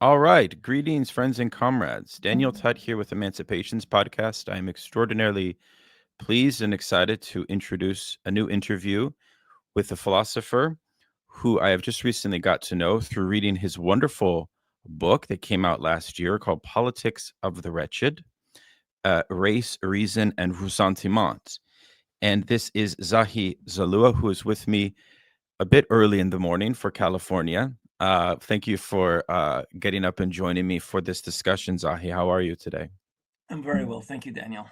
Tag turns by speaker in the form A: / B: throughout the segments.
A: All right. Greetings, friends and comrades. Daniel Tutt here with Emancipations podcast. I am extraordinarily pleased and excited to introduce a new interview with a philosopher who I have just recently got to know through reading his wonderful book that came out last year called Politics of the Wretched, Race, Reason, and Ressentiment. And this is Zahi Zalloua, who is with me a bit early in the morning for California. Thank you for getting up and joining me for this discussion, Zahi. How are you today?
B: I'm very well. Thank you, Daniel.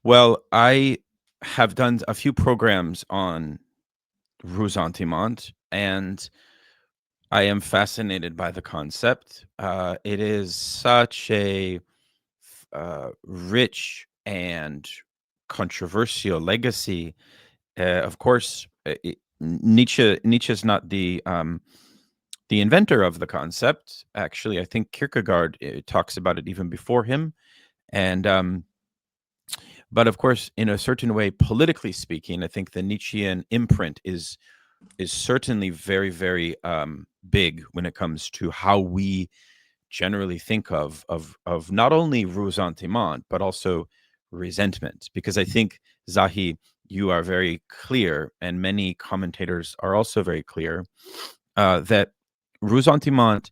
A: Well, I have done a few programs on Ressentiment, and I am fascinated by the concept. It is such a rich and controversial legacy. Of course, Nietzsche is not the inventor of the concept. Actually, I think Kierkegaard talks about it even before him, and but of course, in a certain way, politically speaking, I think the Nietzschean imprint is certainly very big when it comes to how we generally think of not only ressentiment but also resentment, because I think, Zahi, you are very clear, and many commentators are also very clear, that ressentiment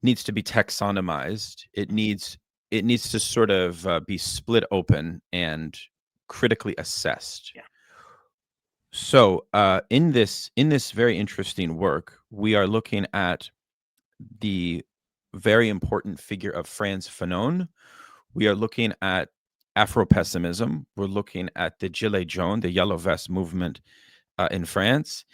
A: needs to be taxonomized. It needs to sort of be split open and critically assessed.
B: Yeah.
A: So in this very interesting work, we are looking at the very important figure of Frantz Fanon. We are looking at Afro-pessimism. We're looking at the Gilets jaunes, the Yellow Vest movement in France.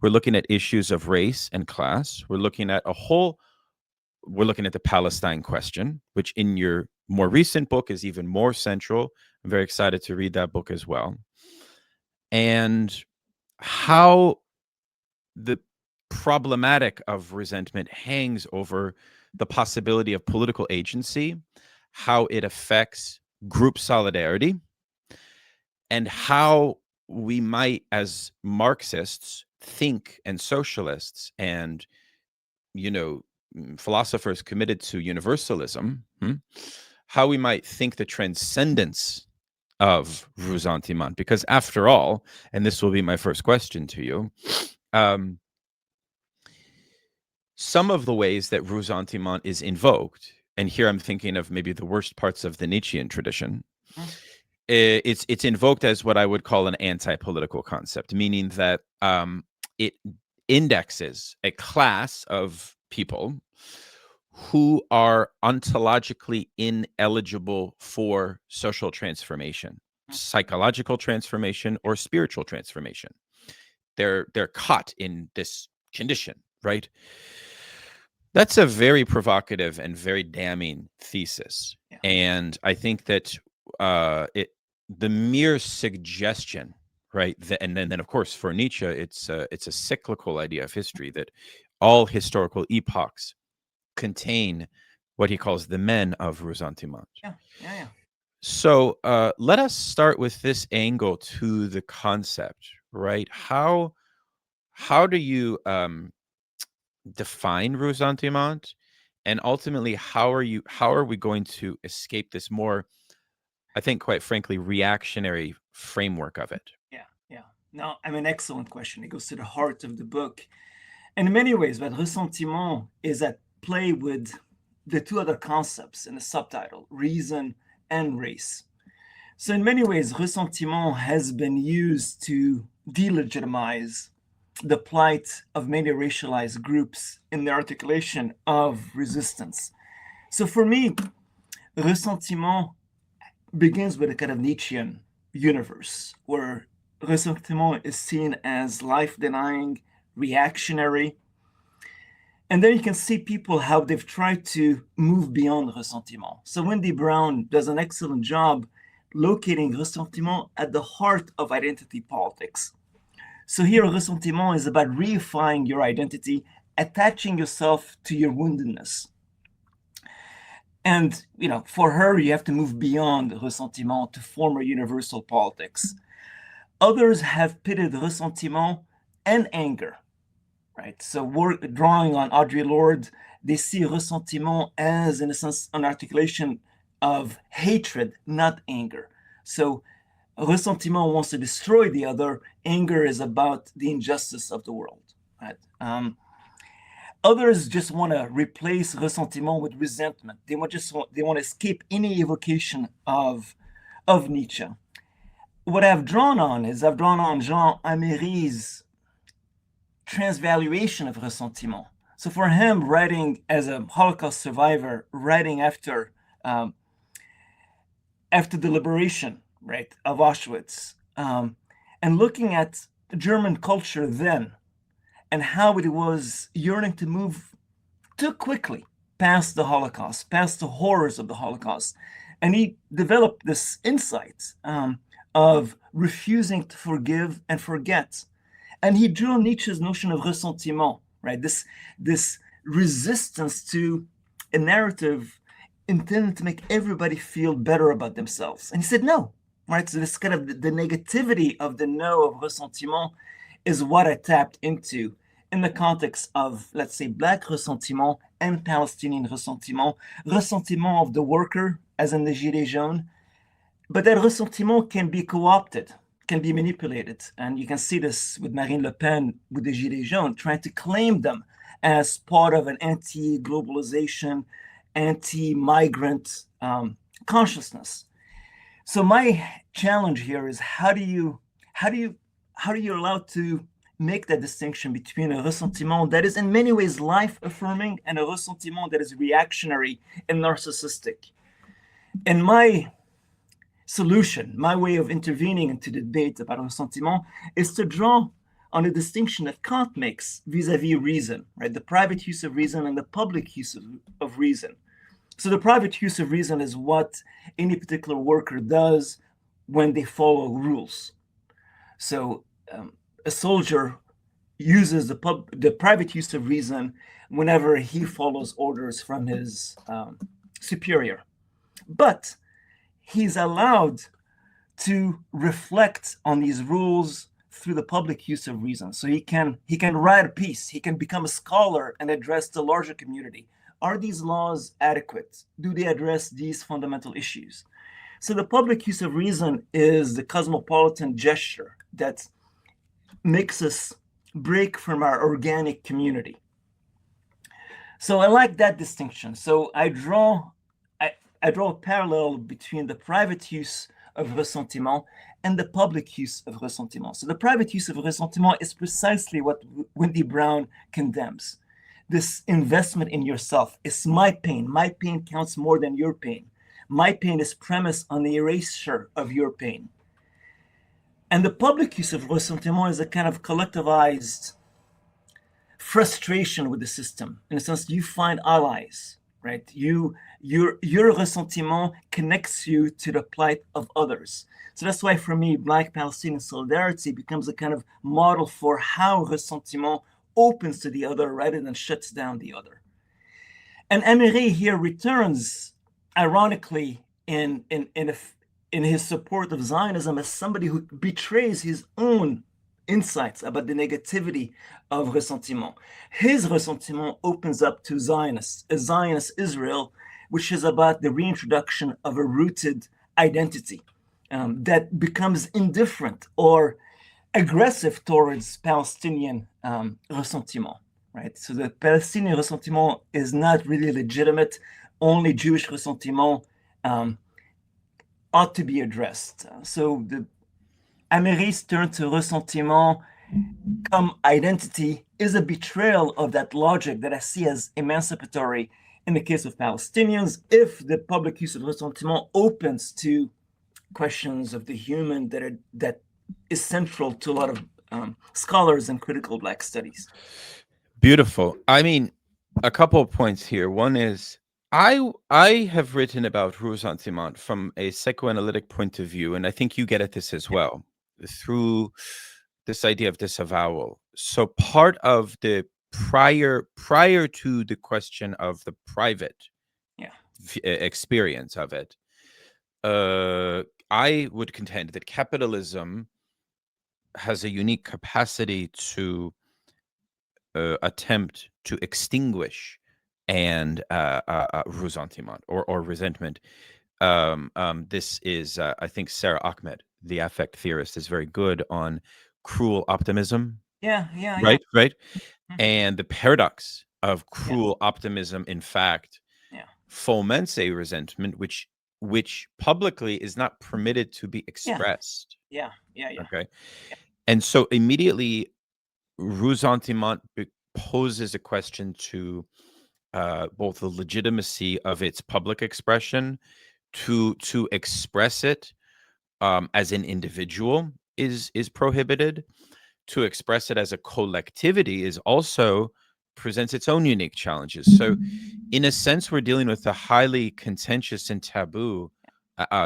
A: We're looking at issues of race and class. We're looking at the Palestine question, which in your more recent book is even more central. I'm very excited to read that book as well. And how the problematic of resentment hangs over the possibility of political agency, how it affects group solidarity, and how we might, as Marxists, think, and socialists, and you know, philosophers committed to universalism, how we might think the transcendence of ressentiment. Because after all, and this will be my first question to you, um, some of the ways that ressentiment is invoked, and here I'm thinking of maybe the worst parts of the Nietzschean tradition,
B: Mhm.
A: it's invoked as what I would call an anti-political concept, meaning that it indexes a class of people who are ontologically ineligible for social transformation, psychological transformation, or spiritual transformation. They're caught in this condition, right? That's a very provocative and very damning thesis,
B: Yeah.
A: and I think that it the mere suggestion, right? And then of course for Nietzsche, it's a cyclical idea of history that all historical epochs contain what he calls the men of ressentiment.
B: Yeah. Yeah. Yeah.
A: So let us start with this angle to the concept, right? How do you define ressentiment, and ultimately how are we going to escape this more, I think, quite frankly, reactionary framework of it?
B: Yeah. Yeah. No, I mean, excellent question. It goes to the heart of the book. And in many ways, but ressentiment is at play with the two other concepts in the subtitle, reason and race. So, in many ways, ressentiment has been used to delegitimize the plight of many racialized groups in the articulation of resistance. So, for me, ressentiment begins with a kind of Nietzschean universe where ressentiment is seen as life denying, reactionary. And then you can see people how they've tried to move beyond ressentiment. So Wendy Brown does an excellent job locating ressentiment at the heart of identity politics. So here, ressentiment is about reifying your identity, attaching yourself to your woundedness. And, for her, you have to move beyond ressentiment to form a universal politics. Others have pitted ressentiment and anger, right? So we're drawing on Audre Lorde, they see ressentiment as, in a sense, an articulation of hatred, not anger. So ressentiment wants to destroy the other. Anger is about the injustice of the world, right? Others just want to replace ressentiment with resentment. They want to escape any evocation of Nietzsche. What I've drawn on Jean Améry's transvaluation of ressentiment. So for him, writing as a Holocaust survivor, writing after the liberation, right, of Auschwitz, and looking at German culture then, and how it was yearning to move too quickly past the Holocaust, past the horrors of the Holocaust. And he developed this insight of refusing to forgive and forget. And he drew on Nietzsche's notion of ressentiment, right? This resistance to a narrative intended to make everybody feel better about themselves. And he said no, right? So this kind of the negativity of the no of ressentiment is what I tapped into in the context of, let's say, Black ressentiment and Palestinian ressentiment, ressentiment of the worker, as in the Gilets jaunes, but that ressentiment can be co-opted, can be manipulated. And you can see this with Marine Le Pen, with the Gilets jaunes, trying to claim them as part of an anti-globalization, anti-migrant consciousness. So my challenge here is how do you allow to make that distinction between a ressentiment that is in many ways life-affirming and a ressentiment that is reactionary and narcissistic? And my solution, my way of intervening into the debate about ressentiment is to draw on a distinction that Kant makes vis-a-vis reason, right? The private use of reason and the public use of reason. So the private use of reason is what any particular worker does when they follow rules. So a soldier uses the private use of reason whenever he follows orders from his superior. But he's allowed to reflect on these rules through the public use of reason. So he can write a piece, he can become a scholar and address the larger community. Are these laws adequate? Do they address these fundamental issues? So the public use of reason is the cosmopolitan gesture that makes us break from our organic community. So I like that distinction. So I draw a parallel between the private use of ressentiment and the public use of ressentiment. So the private use of ressentiment is precisely what Wendy Brown condemns. This investment in yourself is my pain. My pain counts more than your pain. My pain is premised on the erasure of your pain. And the public use of ressentiment is a kind of collectivized frustration with the system. In a sense, you find allies, right? Your ressentiment connects you to the plight of others. So that's why, for me, Black Palestinian solidarity becomes a kind of model for how ressentiment opens to the other rather than shuts down the other. And Emery here returns, ironically, in his support of Zionism as somebody who betrays his own insights about the negativity of ressentiment. His ressentiment opens up to Zionists, a Zionist Israel, which is about the reintroduction of a rooted identity that becomes indifferent or aggressive towards Palestinian ressentiment, right? So the Palestinian ressentiment is not really legitimate. Only Jewish ressentiment ought to be addressed. So the Améry's turn to ressentiment come identity is a betrayal of that logic that I see as emancipatory in the case of Palestinians, if the public use of ressentiment opens to questions of the human that is central to a lot of scholars in critical Black studies.
A: Beautiful. I mean, a couple of points here. One is I have written about ressentiment from a psychoanalytic point of view, and I think you get at this as well, through this idea of disavowal. So part of the prior to the question of the private experience of it, I would contend that capitalism has a unique capacity to attempt to extinguish and ressentiment or resentment. This is, I think, Sarah Ahmed, the affect theorist, is very good on cruel optimism.
B: Yeah, yeah, yeah.
A: Right.
B: Mhm.
A: And the paradox of
B: Yeah,
A: cruel optimism, in fact,
B: yeah,
A: foments a resentment which publicly is not permitted to be
B: yeah,
A: expressed.
B: yeah, yeah, yeah,
A: Okay. And so immediately ressentiment poses a question to both the legitimacy of its public expression, to express it as an individual is prohibited. To express it as a collectivity is also presents its own unique challenges. So, in a sense, we're dealing with a highly contentious and taboo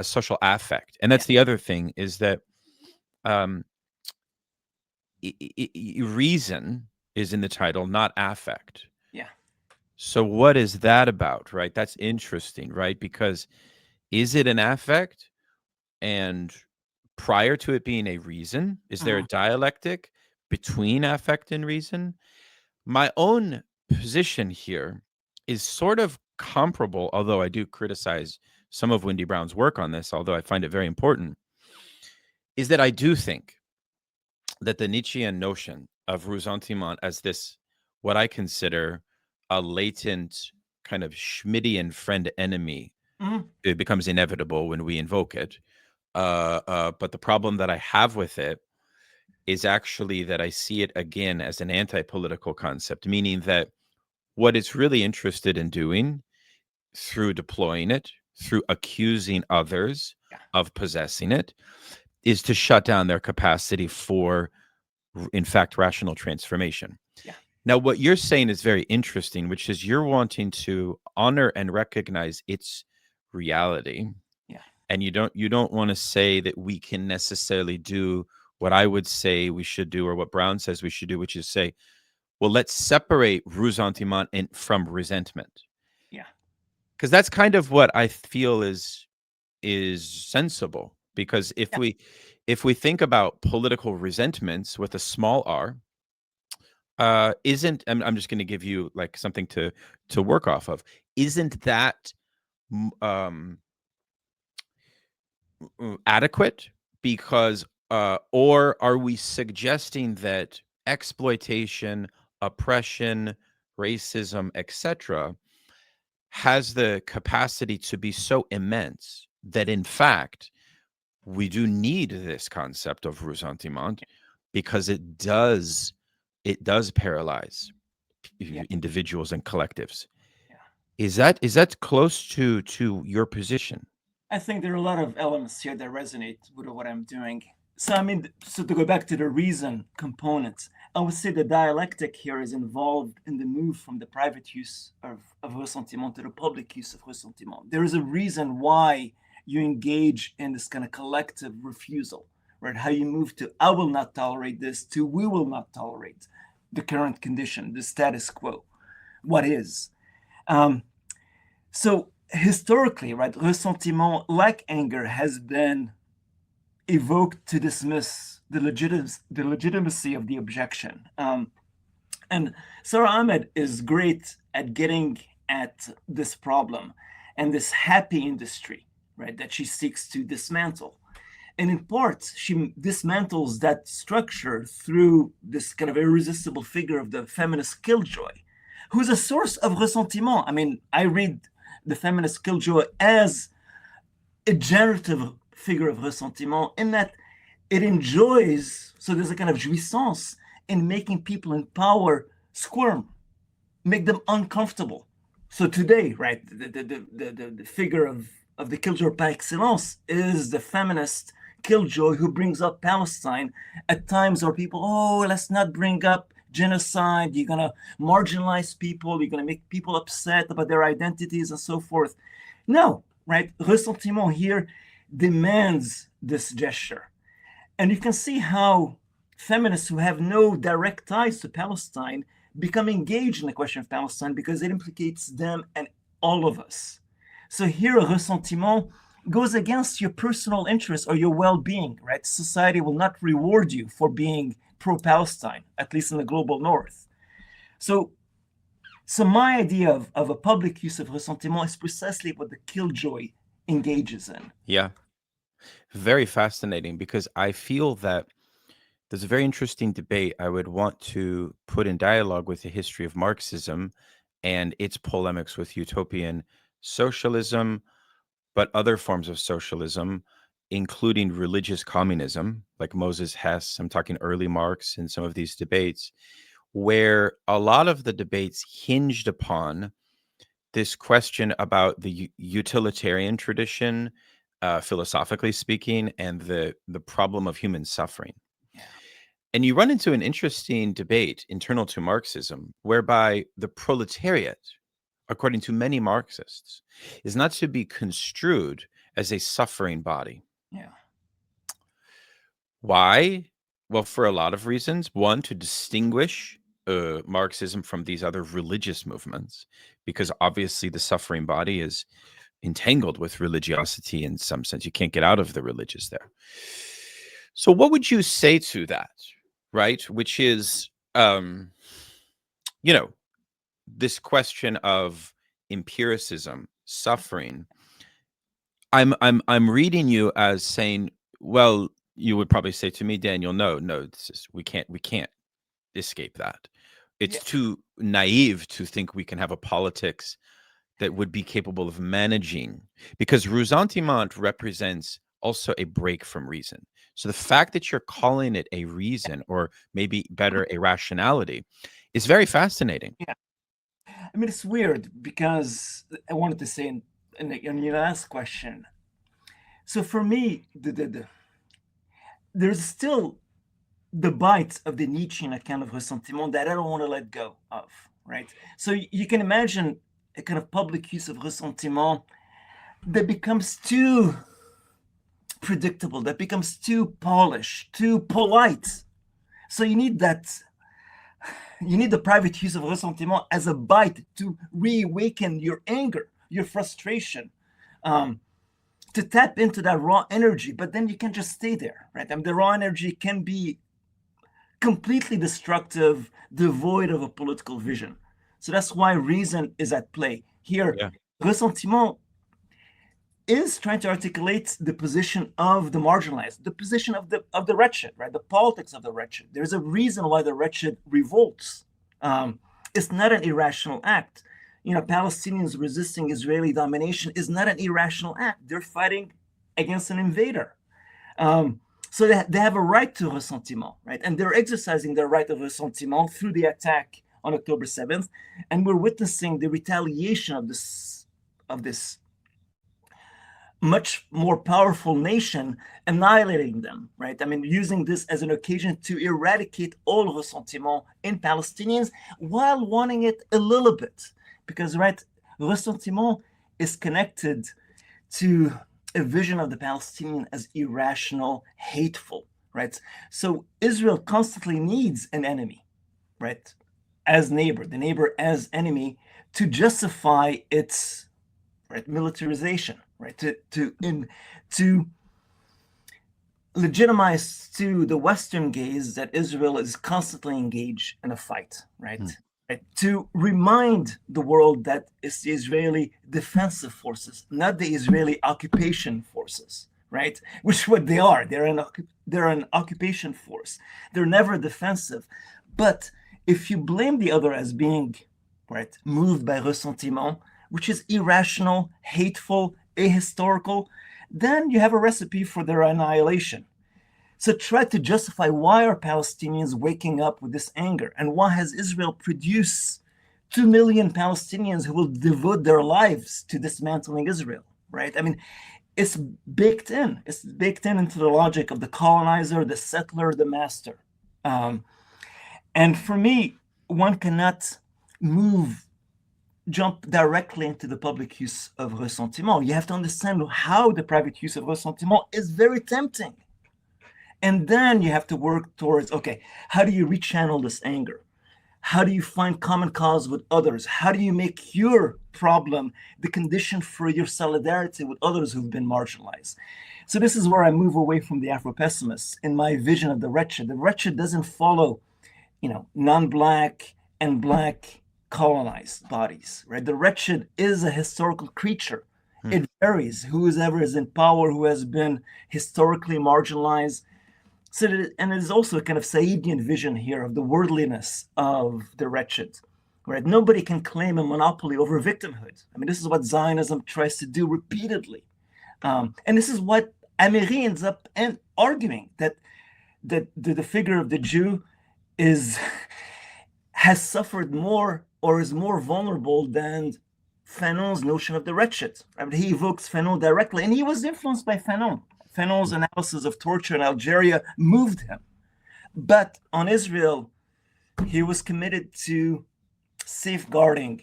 A: social affect, and
B: yeah,
A: that's the other thing is that um, reason is in the title, not affect.
B: yeah.
A: So, what is that about, right? That's interesting, right? Because is it an affect? And prior to it being a reason, is there a
B: Mhm.
A: dialectic between affect and reason? My own position here is sort of comparable, although I do criticize some of Wendy Brown's work on this, although I find it very important, is that I do think that the Nietzschean notion of ressentiment as this, what I consider a latent kind of Schmittian friend enemy,
B: Mhm.
A: it becomes inevitable when we invoke it. But the problem that I have with it is actually that I see it again as an anti-political concept, meaning that what it's really interested in doing through deploying it, through accusing others
B: Yeah,
A: of possessing it, is to shut down their capacity for, in fact, rational transformation.
B: yeah,
A: Now, what you're saying is very interesting, which is you're wanting to honor and recognize its reality,
B: yeah,
A: and you don't want to say that we can necessarily do what I would say we should do or what Brown says we should do, which is say, well, let's separate ressentiment from resentment,
B: yeah,
A: because that's kind of what I feel is sensible. Because
B: yeah.
A: if we think about political resentments with a small r, isn't I'm just going to give you like something to work off of. Isn't that um adequate? Because or are we suggesting that exploitation, oppression, racism, etc., has the capacity to be so immense that in fact we do need this concept of ressentiment, because it does paralyze
B: Yeah,
A: individuals and collectives.
B: yeah.
A: Is that close to your position?
B: I think there are a lot of elements here that resonate with what I'm doing. So, I mean, so to go back to the reason component, I would say the dialectic here is involved in the move from the private use of ressentiment to the public use of ressentiment. There is a reason why you engage in this kind of collective refusal, right? How you move to, I will not tolerate this, to, we will not tolerate the current condition, the status quo, what is. Um, so historically, right, ressentiment, like anger, has been evoked to dismiss the legitimacy of the objection. And Sarah Ahmed is great at getting at this problem and this happy industry, right, that she seeks to dismantle. And in part, she dismantles that structure through this kind of irresistible figure of the feminist killjoy, who's a source of ressentiment. I mean, I read the feminist killjoy as a generative figure of ressentiment in that it enjoys, so there's a kind of jouissance in making people in power squirm, make them uncomfortable. So today, right, the figure of the killjoy par excellence is the feminist killjoy who brings up Palestine at times where people, oh, let's not bring up genocide. You're going to marginalize people. You're going to make people upset about their identities and so forth. No, right? Ressentiment here demands this gesture. And you can see how feminists who have no direct ties to Palestine become engaged in the question of Palestine because it implicates them and all of us. So here, a ressentiment goes against your personal interests or your well-being, right? Society will not reward you for being pro-Palestine, at least in the global north. So my idea of a public use of ressentiment is precisely what the killjoy engages in.
A: Yeah. Very fascinating, because I feel that there's a very interesting debate I would want to put in dialogue with the history of Marxism and its polemics with utopian socialism, but other forms of socialism, including religious communism, like Moses Hess. I'm talking early Marx in some of these debates, where a lot of the debates hinged upon this question about the utilitarian tradition, philosophically speaking, and the problem of human suffering.
B: Yeah.
A: And you run into an interesting debate internal to Marxism, whereby the proletariat, according to many Marxists, is not to be construed as a suffering body.
B: Yeah.
A: Why? Well, for a lot of reasons. One, to distinguish Marxism from these other religious movements, because obviously the suffering body is entangled with religiosity in some sense. You can't get out of the religious there. So what would you say to that, right? Which is, this question of empiricism, suffering. I'm reading you as saying, well, you would probably say to me, Daniel, no, we can't escape that. It's too naive to think we can have a politics that would be capable of managing, because Ressentiment represents also a break from reason. So the fact that you're calling it a reason, or maybe better, a rationality, is very fascinating.
B: Yeah. I mean, it's weird, because I wanted to say in your last question. So for me, there's still the bite of the Nietzschean account of ressentiment that I don't want to let go of, right? So you can imagine a kind of public use of ressentiment that becomes too predictable, that becomes too polished, too polite. So you need the private use of ressentiment as a bite to reawaken your anger, your frustration, to tap into that raw energy. But then you can't just stay there, right? I mean, the raw energy can be completely destructive, devoid of a political vision. So that's why reason is at play here.
A: Yeah.
B: Ressentiment is trying to articulate the position of the marginalized, the position of the wretched, right? The politics of the wretched. There's a reason why the wretched revolts. It's not an irrational act. Palestinians resisting Israeli domination is not an irrational act. They're fighting against an invader. So they have a right to ressentiment, right? And they're exercising their right of ressentiment through the attack on October 7th. And we're witnessing the retaliation of this much more powerful nation annihilating them, right? I mean, using this as an occasion to eradicate all ressentiment in Palestinians while wanting it a little bit. Because, right, ressentiment is connected to a vision of the Palestinian as irrational, hateful, right? So Israel constantly needs an enemy, right? As neighbor, the neighbor as enemy, to justify its militarization, right? To legitimize to the Western gaze that Israel is constantly engaged in a fight, right? To remind the world that it's the Israeli defensive forces, not the Israeli occupation forces, right? Which is what they are. They're an occupation force. They're never defensive. But if you blame the other as being, right, moved by ressentiment, which is irrational, hateful, ahistorical, then you have a recipe for their annihilation. So try to justify, why are Palestinians waking up with this anger? And why has Israel produced 2 million Palestinians who will devote their lives to dismantling Israel, right? I mean, it's baked in. It's baked into the logic of the colonizer, the settler, the master. And for me, one cannot jump directly into the public use of ressentiment. You have to understand how the private use of ressentiment is very tempting. And then you have to work towards, okay, how do you rechannel this anger? How do you find common cause with others? How do you make your problem the condition for your solidarity with others who've been marginalized? So this is where I move away from the Afro-pessimists in my vision of the wretched. The wretched doesn't follow, non-Black, and Black colonized bodies, right? The wretched is a historical creature. It varies whoever is in power, who has been historically marginalized. So and there's also a kind of Saidian vision here of the worldliness of the wretched, right? Nobody can claim a monopoly over victimhood. I mean, this is what Zionism tries to do repeatedly. And this is what Ameri ends up arguing, that the figure of the Jew has suffered more or is more vulnerable than Fanon's notion of the wretched. I mean, he evokes Fanon directly, and he was influenced by Fanon. Fanon's analysis of torture in Algeria moved him. But on Israel, he was committed to safeguarding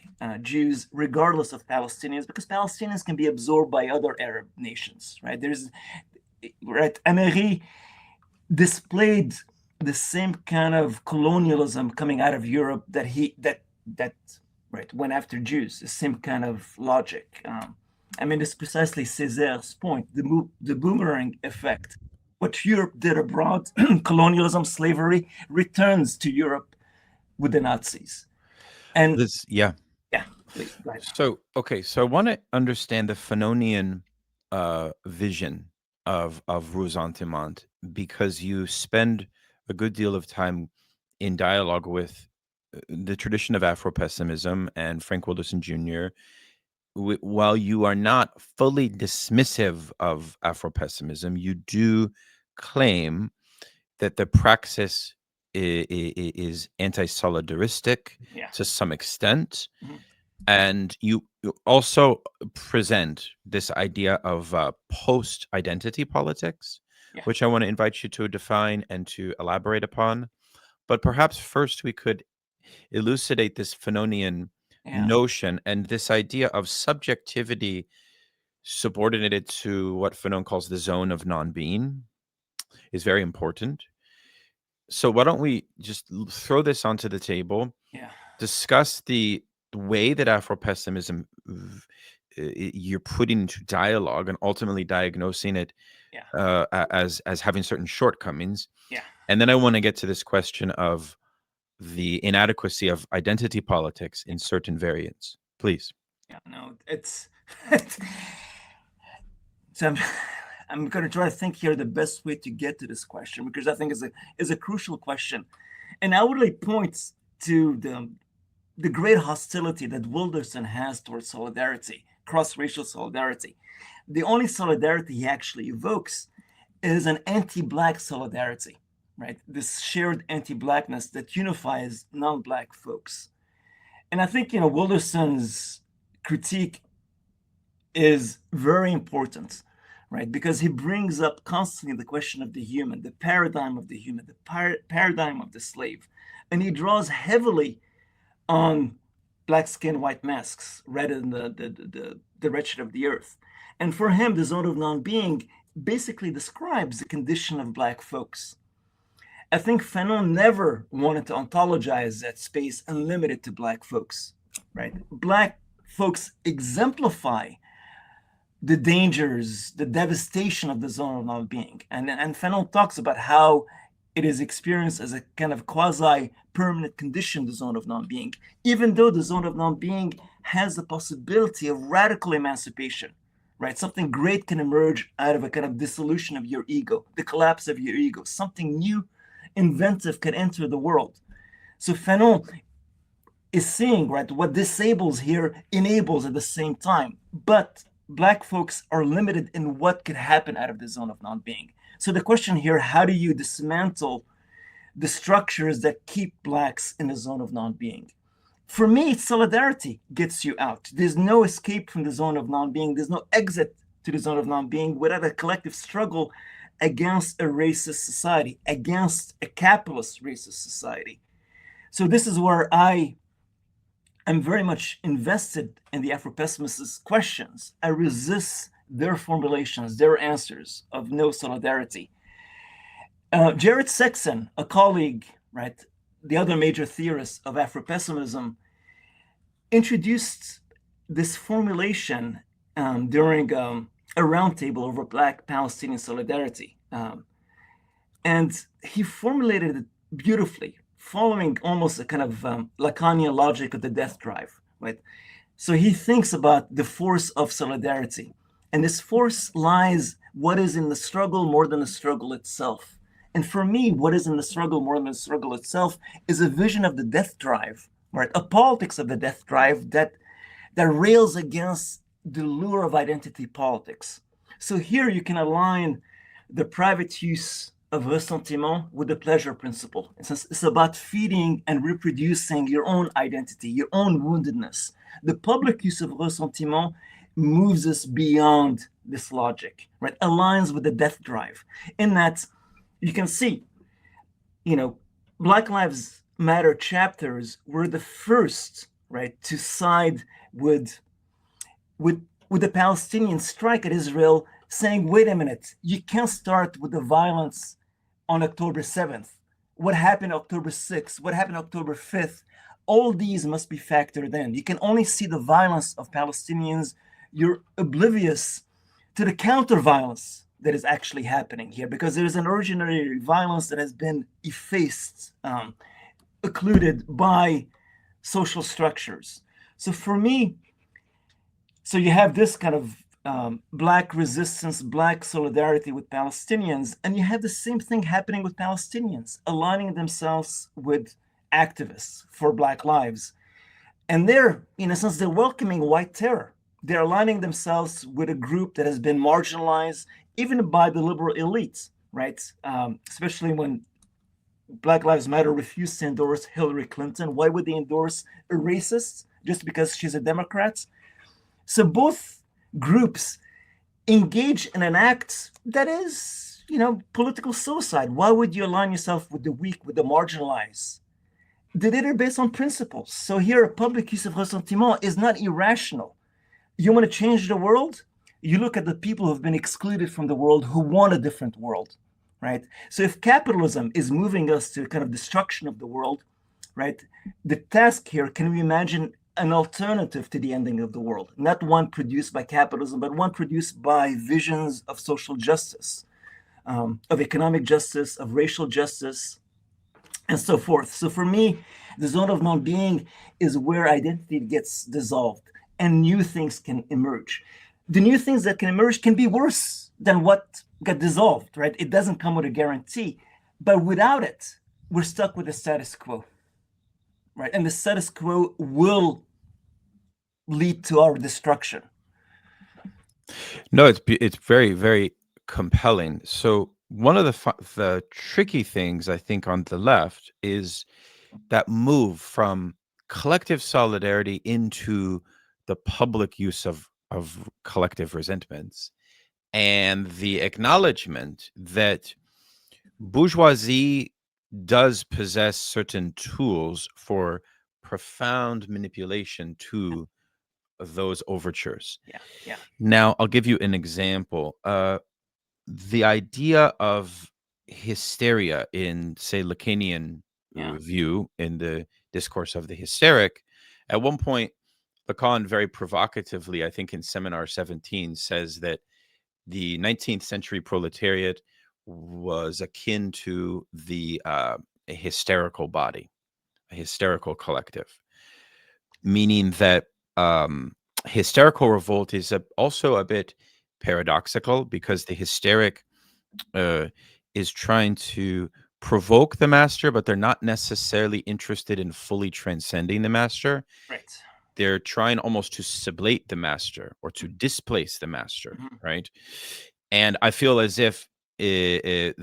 B: Jews regardless of Palestinians, because Palestinians can be absorbed by other Arab nations, right? Ameri displayed the same kind of colonialism coming out of Europe that went after Jews, the same kind of logic. I mean, it's precisely Césaire's point, the boomerang effect. What Europe did abroad, colonialism, slavery, returns to Europe with the Nazis. And
A: please, go ahead. So I want to understand the Fanonian vision of Ressentiment, because you spend a good deal of time in dialogue with the tradition of Afro-pessimism and Frank Wilderson Jr. While you are not fully dismissive of Afro-pessimism, you do claim that the praxis is anti-solidaristic to some extent. And you also present this idea of post-identity politics, which I want to invite you to define and to elaborate upon. But perhaps first we could elucidate this Fanonian notion and this idea of subjectivity subordinated to what Fanon calls the zone of non-being is very important. So why don't we just throw this onto the table, discuss the way that Afro-pessimism you're putting into dialogue and ultimately diagnosing it as having certain shortcomings. And then I want to get to this question of the inadequacy of identity politics in certain variants. Please.
B: So I'm going to try to think here the best way to get to this question, because I think is a crucial question. And I would like points to the great hostility that Wilderson has towards solidarity, cross-racial solidarity. The only solidarity he actually evokes is an anti-Black solidarity, right? This shared anti-Blackness that unifies non-Black folks. And I think, Wilderson's critique is very important, right? Because he brings up constantly the question of the human, the paradigm of the human, the paradigm of the slave. And he draws heavily on black skin, white masks, rather than the wretched of the earth. And for him, the zone of non-being basically describes the condition of Black folks. I think Fanon never wanted to ontologize that space and limit it to Black folks, right? Black folks exemplify the dangers, the devastation of the zone of non-being. And Fanon talks about how it is experienced as a kind of quasi-permanent condition, the zone of non-being, even though the zone of non-being has the possibility of radical emancipation, right? Something great can emerge out of a kind of dissolution of your ego, the collapse of your ego. Something new, inventive can enter the world. So Fanon is seeing, right, what disables here enables at the same time. But Black folks are limited in what could happen out of the zone of non-being. So the question here, how do you dismantle the structures that keep Blacks in the zone of non-being? For me, solidarity gets you out. There's no escape from the zone of non-being. There's no exit to the zone of non-being without a collective struggle against a racist society, against a capitalist racist society. So this is where I am very much invested in the Afro-pessimists' questions. I resist their formulations, their answers of no solidarity. Jared Sexton, a colleague, right, the other major theorist of Afro-pessimism, introduced this formulation during a roundtable over Black Palestinian solidarity. And he formulated it beautifully following almost a kind of Lacanian logic of the death drive, right? So he thinks about the force of solidarity. And this force lies what is in the struggle more than the struggle itself. And for me, what is in the struggle more than the struggle itself is a vision of the death drive, right? A politics of the death drive that rails against the lure of identity politics. So here you can align the private use of ressentiment with the pleasure principle. It's about feeding and reproducing your own identity, your own woundedness. The public use of ressentiment moves us beyond this logic, right? Aligns with the death drive. In that, you can see, Black Lives Matter chapters were the first, right, to side with the Palestinian strike at Israel, saying, wait a minute, you can't start with the violence on October 7th. What happened October 6th? What happened October 5th? All these must be factored in. You can only see the violence of Palestinians. You're oblivious to the counter-violence that is actually happening here, because there is an originary violence that has been effaced, occluded by social structures. So for me, you have this kind of Black resistance, Black solidarity with Palestinians, and you have the same thing happening with Palestinians, aligning themselves with activists for Black lives. And they're, in a sense, they're welcoming white terror. They're aligning themselves with a group that has been marginalized, even by the liberal elites, right? Especially when Black Lives Matter refused to endorse Hillary Clinton. Why would they endorse a racist just because she's a Democrat? So both groups engage in an act that is, political suicide. Why would you align yourself with the weak, with the marginalized? They did it based on principles. So here, a public use of ressentiment is not irrational. You want to change the world? You look at the people who have been excluded from the world, who want a different world, right? So if capitalism is moving us to kind of destruction of the world, right? The task here, can we imagine an alternative to the ending of the world? Not one produced by capitalism, but one produced by visions of social justice, of economic justice, of racial justice, and so forth. So for me, the zone of non-being is where identity gets dissolved and new things can emerge. The new things that can emerge can be worse than what got dissolved, right? It doesn't come with a guarantee, but without it, we're stuck with the status quo, right? And the status quo will lead to our destruction.
A: No, it's very, very compelling. So one of the tricky things, I think, on the left is that move from collective solidarity into the public use of collective resentments, and the acknowledgement that bourgeoisie does possess certain tools for profound manipulation to those overtures.
B: Yeah.
A: Now, I'll give you an example. The idea of hysteria in, say, Lacanian view, in the discourse of the hysteric, at one point, Lacan very provocatively, I think in Seminar 17, says that the 19th century proletariat was akin to a hysterical body, a hysterical collective, meaning that hysterical revolt is also a bit paradoxical, because the hysteric is trying to provoke the master, but they're not necessarily interested in fully transcending the master.
B: Right.
A: They're trying almost to sublate the master or to displace the master, right? And I feel as if the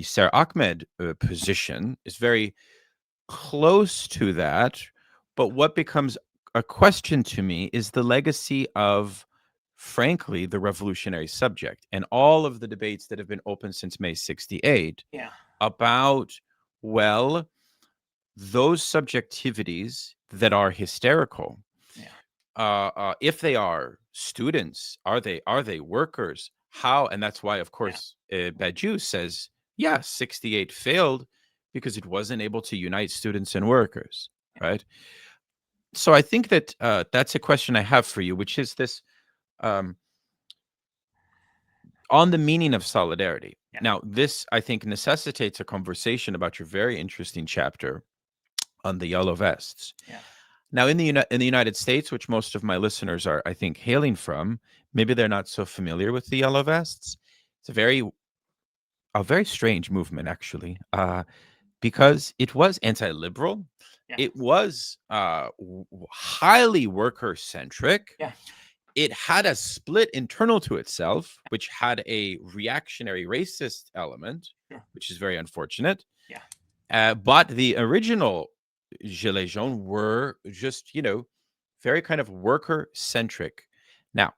A: Sir Ahmed position is very close to that. But what becomes a question to me is the legacy of, frankly, the revolutionary subject and all of the debates that have been open since May 68 about, well, those subjectivities that are hysterical, if they are students, are they workers? How? And that's why, of course, Badiou says, 68 failed because it wasn't able to unite students and workers, right? So I think that that's a question I have for you, which is this, on the meaning of solidarity, Now, this, I think, necessitates a conversation about your very interesting chapter on the yellow vests. Now, in the United States, which most of my listeners are, I think, hailing from, maybe they're not so familiar with the yellow vests. It's a very strange movement, actually, because it was anti-liberal. It was highly worker-centric. It had a split internal to itself, which had a reactionary racist element, which is very unfortunate. But the original Gilets jaunes were just, very kind of worker-centric. Now,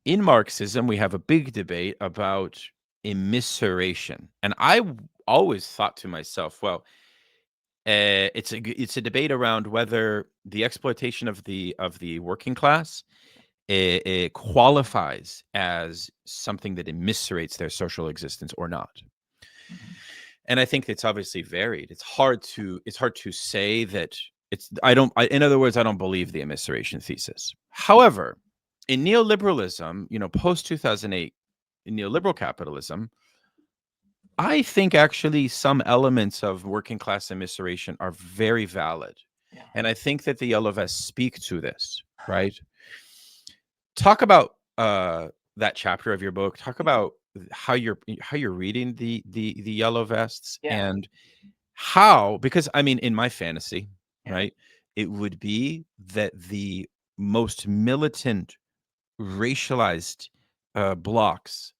A: in Marxism, we have a big debate about immiseration. And I always thought to myself, well, it's a debate around whether the exploitation of the working class it qualifies as something that immiserates their social existence or not. And I think it's obviously varied. It's hard to say that in other words, I don't believe the immiseration thesis. However, in neoliberalism, post 2008, in neoliberal capitalism, I think actually some elements of working class immiseration are very valid. And I think that the yellow vests speak to this, right? Talk about that chapter of your book. Talk about how you're reading the yellow vests and how, because I mean, in my fantasy, right, it would be that the most militant racialized blocks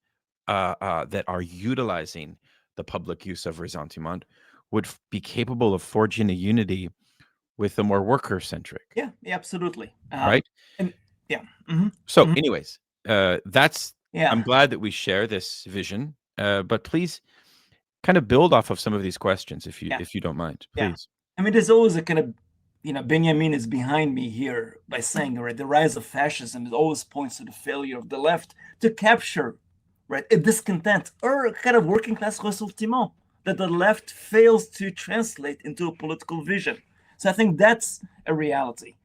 A: that are utilizing the public use of ressentiment would be capable of forging a unity with a more worker-centric.
B: Yeah, absolutely.
A: Right?
B: And
A: So anyways, that's, I'm glad that we share this vision, but please kind of build off of some of these questions if you don't mind, please.
B: I mean, there's always a kind of, Benjamin is behind me here by saying, right, the rise of fascism always points to the failure of the left to capture, right, a discontent or a kind of working class ressentiment that the left fails to translate into a political vision. So I think that's a reality.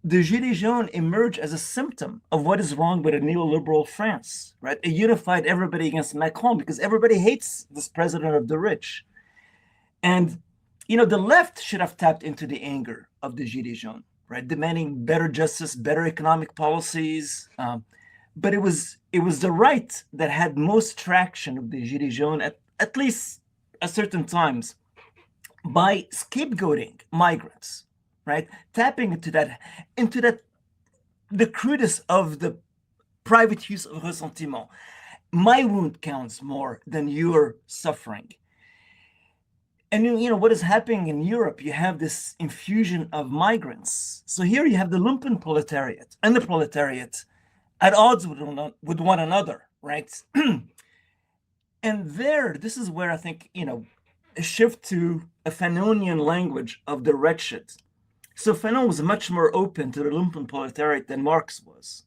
B: The Gilets jaunes emerge as a symptom of what is wrong with a neoliberal France, right? It unified everybody against Macron because everybody hates this president of the rich. And, the left should have tapped into the anger of the Gilets jaunes, right? Demanding better justice, better economic policies. But it was the right that had most traction of the Gilets jaunes at least at certain times by scapegoating migrants, right? Tapping into that, the crudest of the private use of ressentiment. My wound counts more than your suffering. And what is happening in Europe, you have this infusion of migrants. So here you have the lumpen proletariat and the proletariat at odds with one another, right? And this is where I think, a shift to a Fanonian language of the wretched. So Fanon was much more open to the lumpen proletariat than Marx was,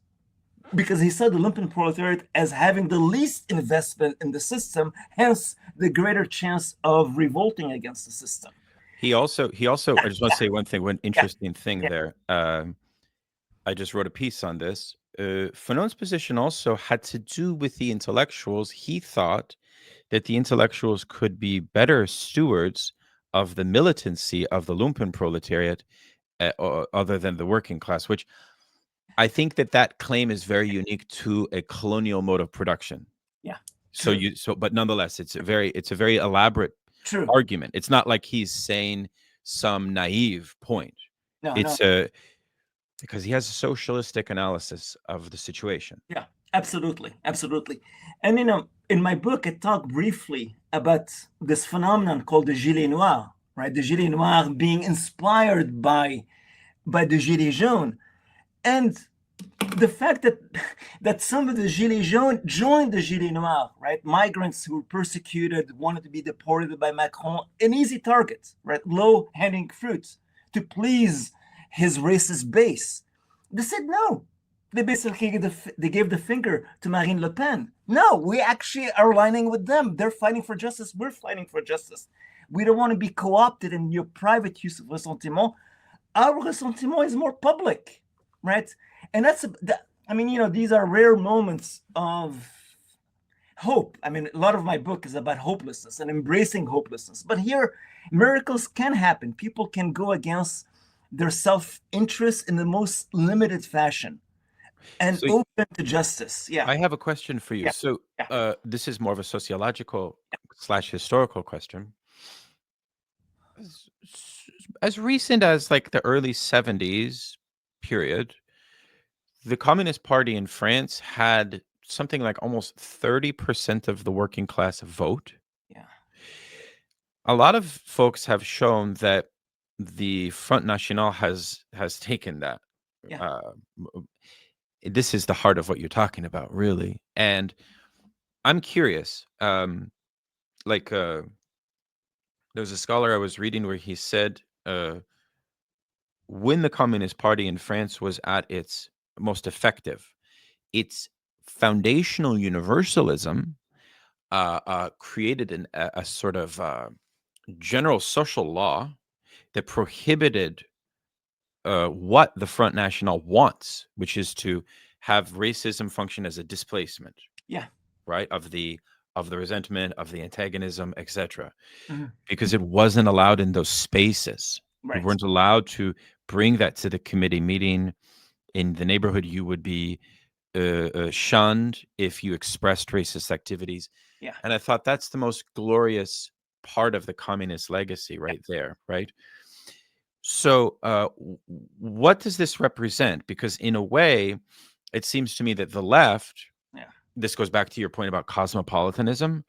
B: because he saw the lumpen proletariat as having the least investment in the system, hence the greater chance of revolting against the system.
A: He also I just want to say one interesting thing there. I just wrote a piece on this. Fanon's position also had to do with the intellectuals. He thought that the intellectuals could be better stewards of the militancy of the lumpen proletariat other than the working class, which I think that claim is very unique to a colonial mode of production.
B: Yeah.
A: But nonetheless, it's a very elaborate argument. It's not like he's saying some naive point.
B: No,
A: because he has a socialistic analysis of the situation.
B: Yeah, absolutely. And in my book, I talk briefly about this phenomenon called the Gilets Noirs, right? The Gilets Noirs being inspired by the Gilets jaunes. And the fact that some of the Gilets jaunes joined the Gilets Noirs, right? Migrants who were persecuted, wanted to be deported by Macron, an easy target, right? Low-hanging fruit to please his racist base. They said no. They basically gave the finger to Marine Le Pen. No, we actually are aligning with them. They're fighting for justice. We're fighting for justice. We don't want to be co-opted in your private use of ressentiment. Our ressentiment is more public, right? And these are rare moments of hope. I mean, a lot of my book is about hopelessness and embracing hopelessness. But here, miracles can happen. People can go against their self-interest in the most limited fashion and
A: So
B: open to justice. Yeah.
A: I have a question for you.
B: Yeah.
A: So
B: Yeah.
A: this is more of a sociological / historical question. As recent as like the early 70s period, the Communist Party in France had something like almost 30% of the working class vote.
B: Yeah.
A: A lot of folks have shown that the Front National has taken that.
B: Yeah.
A: This is the heart of what you're talking about, really. And I'm curious. Like there was a scholar I was reading where he said when the Communist Party in France was at its most effective, its foundational universalism created a sort of general social law that prohibited what the Front National wants, which is to have racism function as a displacement,
B: Yeah.
A: right, of the resentment, of the antagonism, etc.
B: Mhm.
A: Because it wasn't allowed in those spaces. You
B: Right.
A: weren't allowed to bring that to the committee meeting. In the neighborhood, you would be shunned if you expressed racist activities.
B: Yeah.
A: And I thought that's the most glorious part of the communist legacy right there, right? So what does this represent? Because in a way, it seems to me that the left,
B: Yeah.
A: this goes back to your point about cosmopolitanism,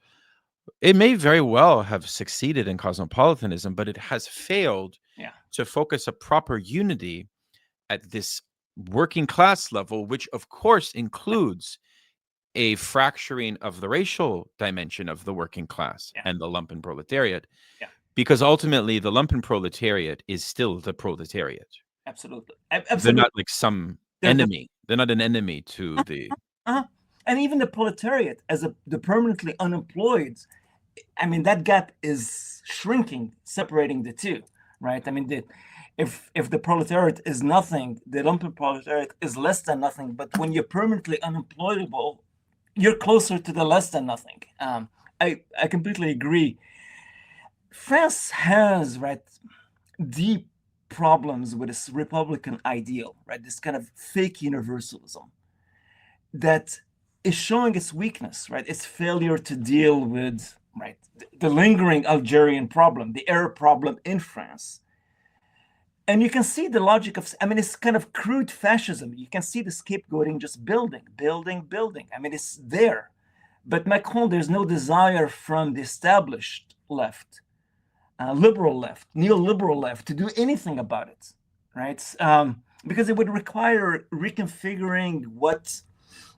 A: it may very well have succeeded in cosmopolitanism, but it has failed
B: Yeah.
A: to focus a proper unity at this working class level, which of course includes a fracturing of the racial dimension of the working class
B: Yeah.
A: and the lumpen proletariat,
B: Yeah.
A: because ultimately the lumpen proletariat is still the proletariat.
B: Absolutely.
A: They're
B: Absolutely.
A: not like some
B: They're the
A: enemy. They're not an enemy to the.
B: and even the proletariat as the permanently unemployed. I mean, that gap is shrinking, separating the two, right? I mean, if the proletariat is nothing, the lumpen proletariat is less than nothing. But when you're permanently unemployable, you're closer to the less than nothing. I completely agree. France has, right, deep problems with this Republican ideal, right? This kind of fake universalism that is showing its weakness, right? Its failure to deal with, right, the lingering Algerian problem, the Arab problem in France. And you can see the logic of, I mean, it's kind of crude fascism. You can see the scapegoating just building. I mean, it's there. But Macron, there's no desire from the established left, liberal left, neoliberal left, to do anything about it, right? Because it would require reconfiguring what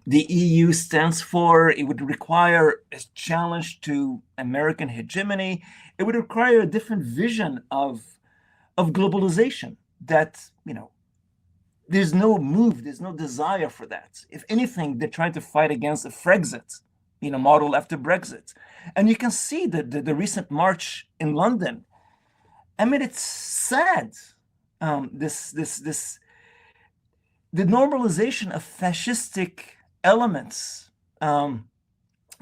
B: the EU stands for. It would require a challenge to American hegemony. It would require a different vision of globalization that, there's no move, there's no desire for that. If anything, they're trying to fight against a Frexit, model after Brexit. And you can see the recent march in London. I mean, it's sad. The normalization of fascistic elements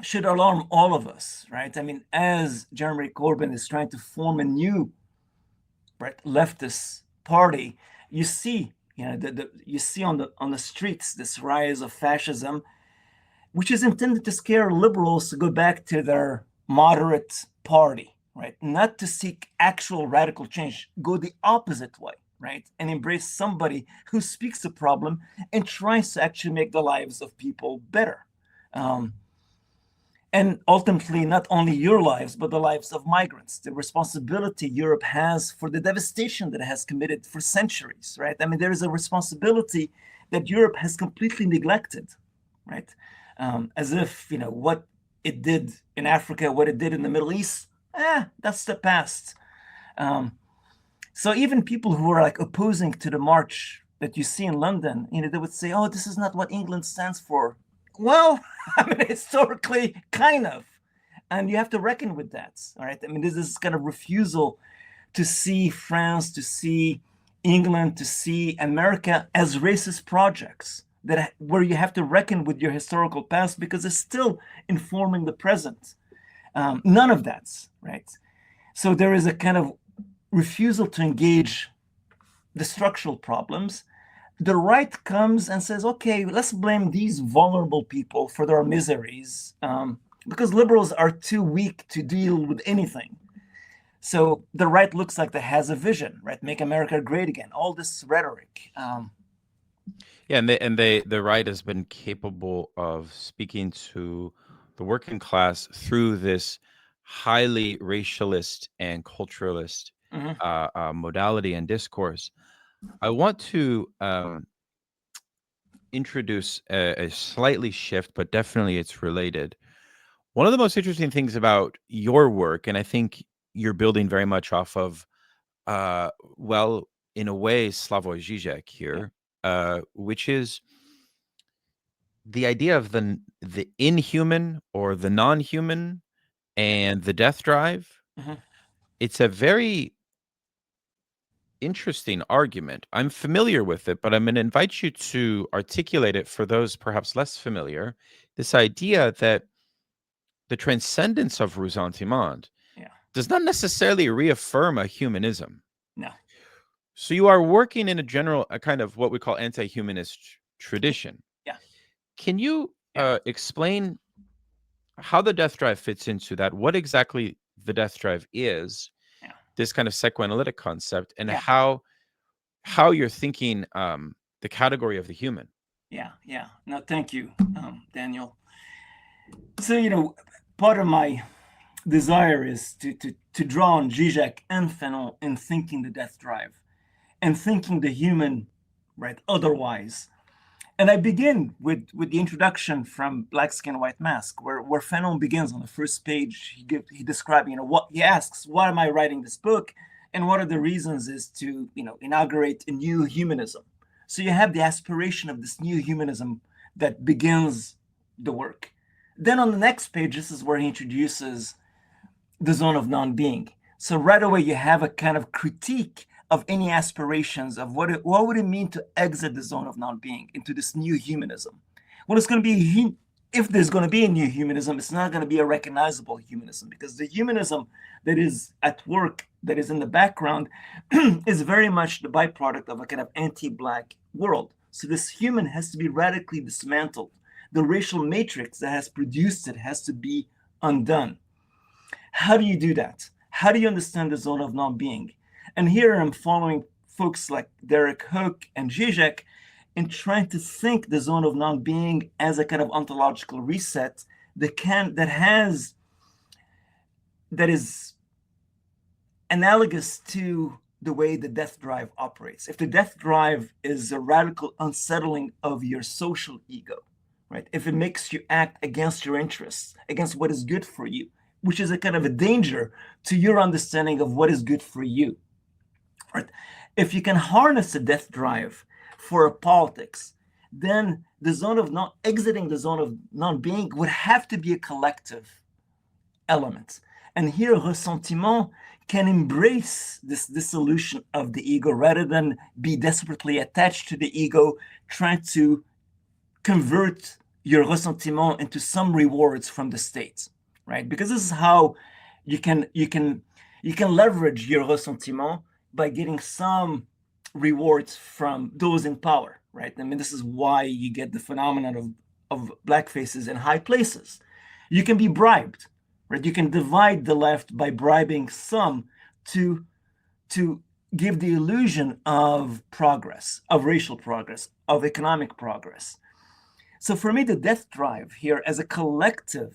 B: should alarm all of us, right? I mean, as Jeremy Corbyn is trying to form a new, right, leftist party, you see, you see on the streets this rise of fascism, which is intended to scare liberals to go back to their moderate party, right? Not to seek actual radical change, go the opposite way, right? And embrace somebody who speaks the problem and tries to actually make the lives of people better. And ultimately, not only your lives, but the lives of migrants, the responsibility Europe has for the devastation that it has committed for centuries, right? I mean, there is a responsibility that Europe has completely neglected, right? As if, what it did in Africa, what it did in the Middle East, that's the past. So even people who are like opposing to the march that you see in London, they would say, oh, this is not what England stands for. Well, I mean, historically, kind of. And you have to reckon with that, all right? I mean, this is kind of refusal to see France, to see England, to see America as racist projects that where you have to reckon with your historical past because it's still informing the present. None of that's right. So there is a kind of refusal to engage the structural problems. The right comes and says, okay, let's blame these vulnerable people for their miseries, because liberals are too weak to deal with anything. So the right looks like it has a vision, right? Make America great again. All this rhetoric.
A: Yeah, and the right has been capable of speaking to the working class through this highly racialist and culturalist modality and discourse. I want to introduce a slightly shift, but definitely it's related. One of the most interesting things about your work, and I think you're building very much off of, well, in a way, Slavoj Žižek here, which is the idea of the inhuman or the non-human and the death drive. It's a very interesting argument. I'm familiar with it, but I'm going to invite you to articulate it for those perhaps less familiar. This idea that the transcendence of ressentiment does not necessarily reaffirm a humanism.
B: No.
A: So you are working in a kind of what we call anti-humanist tradition.
B: Yeah.
A: Can you explain how the death drive fits into that? What exactly the death drive is, this kind of psychoanalytic concept, and how you're thinking the category of the human.
B: Yeah. No, thank you, Daniel. So, part of my desire is to draw on Žižek and Fanon in thinking the death drive and thinking the human, right, otherwise. And I begin with the introduction from Black Skin, White Mask, where Fanon begins on the first page. He describes, what he asks, why am I writing this book? And what are the reasons is to, inaugurate a new humanism. So you have the aspiration of this new humanism that begins the work. Then on the next page, this is where he introduces the zone of non-being. So right away, you have a kind of critique of any aspirations of what would it mean to exit the zone of non-being into this new humanism. Well, it's going to be, if there's going to be a new humanism, it's not going to be a recognizable humanism, because the humanism that is at work, that is in the background, is very much the byproduct of a kind of anti-Black world. So this human has to be radically dismantled. The racial matrix that has produced it has to be undone. How do you do that? How do you understand the zone of non-being? And here I'm following folks like Derek Hook and Žižek in trying to think the zone of non-being as a kind of ontological reset that is analogous to the way the death drive operates. If the death drive is a radical unsettling of your social ego, right? If it makes you act against your interests, against what is good for you, which is a kind of a danger to your understanding of what is good for you. Right? If you can harness the death drive for politics, then the zone of exiting the zone of non-being would have to be a collective element. And here, Ressentiment can embrace this dissolution of the ego rather than be desperately attached to the ego, trying to convert your ressentiment into some rewards from the state, right? Because this is how you can leverage your ressentiment by getting some rewards from those in power, right? I mean, this is why you get the phenomenon of Black faces in high places. You can be bribed, right? You can divide the left by bribing some to give the illusion of progress, of racial progress, of economic progress. So for me, the death drive here as a collective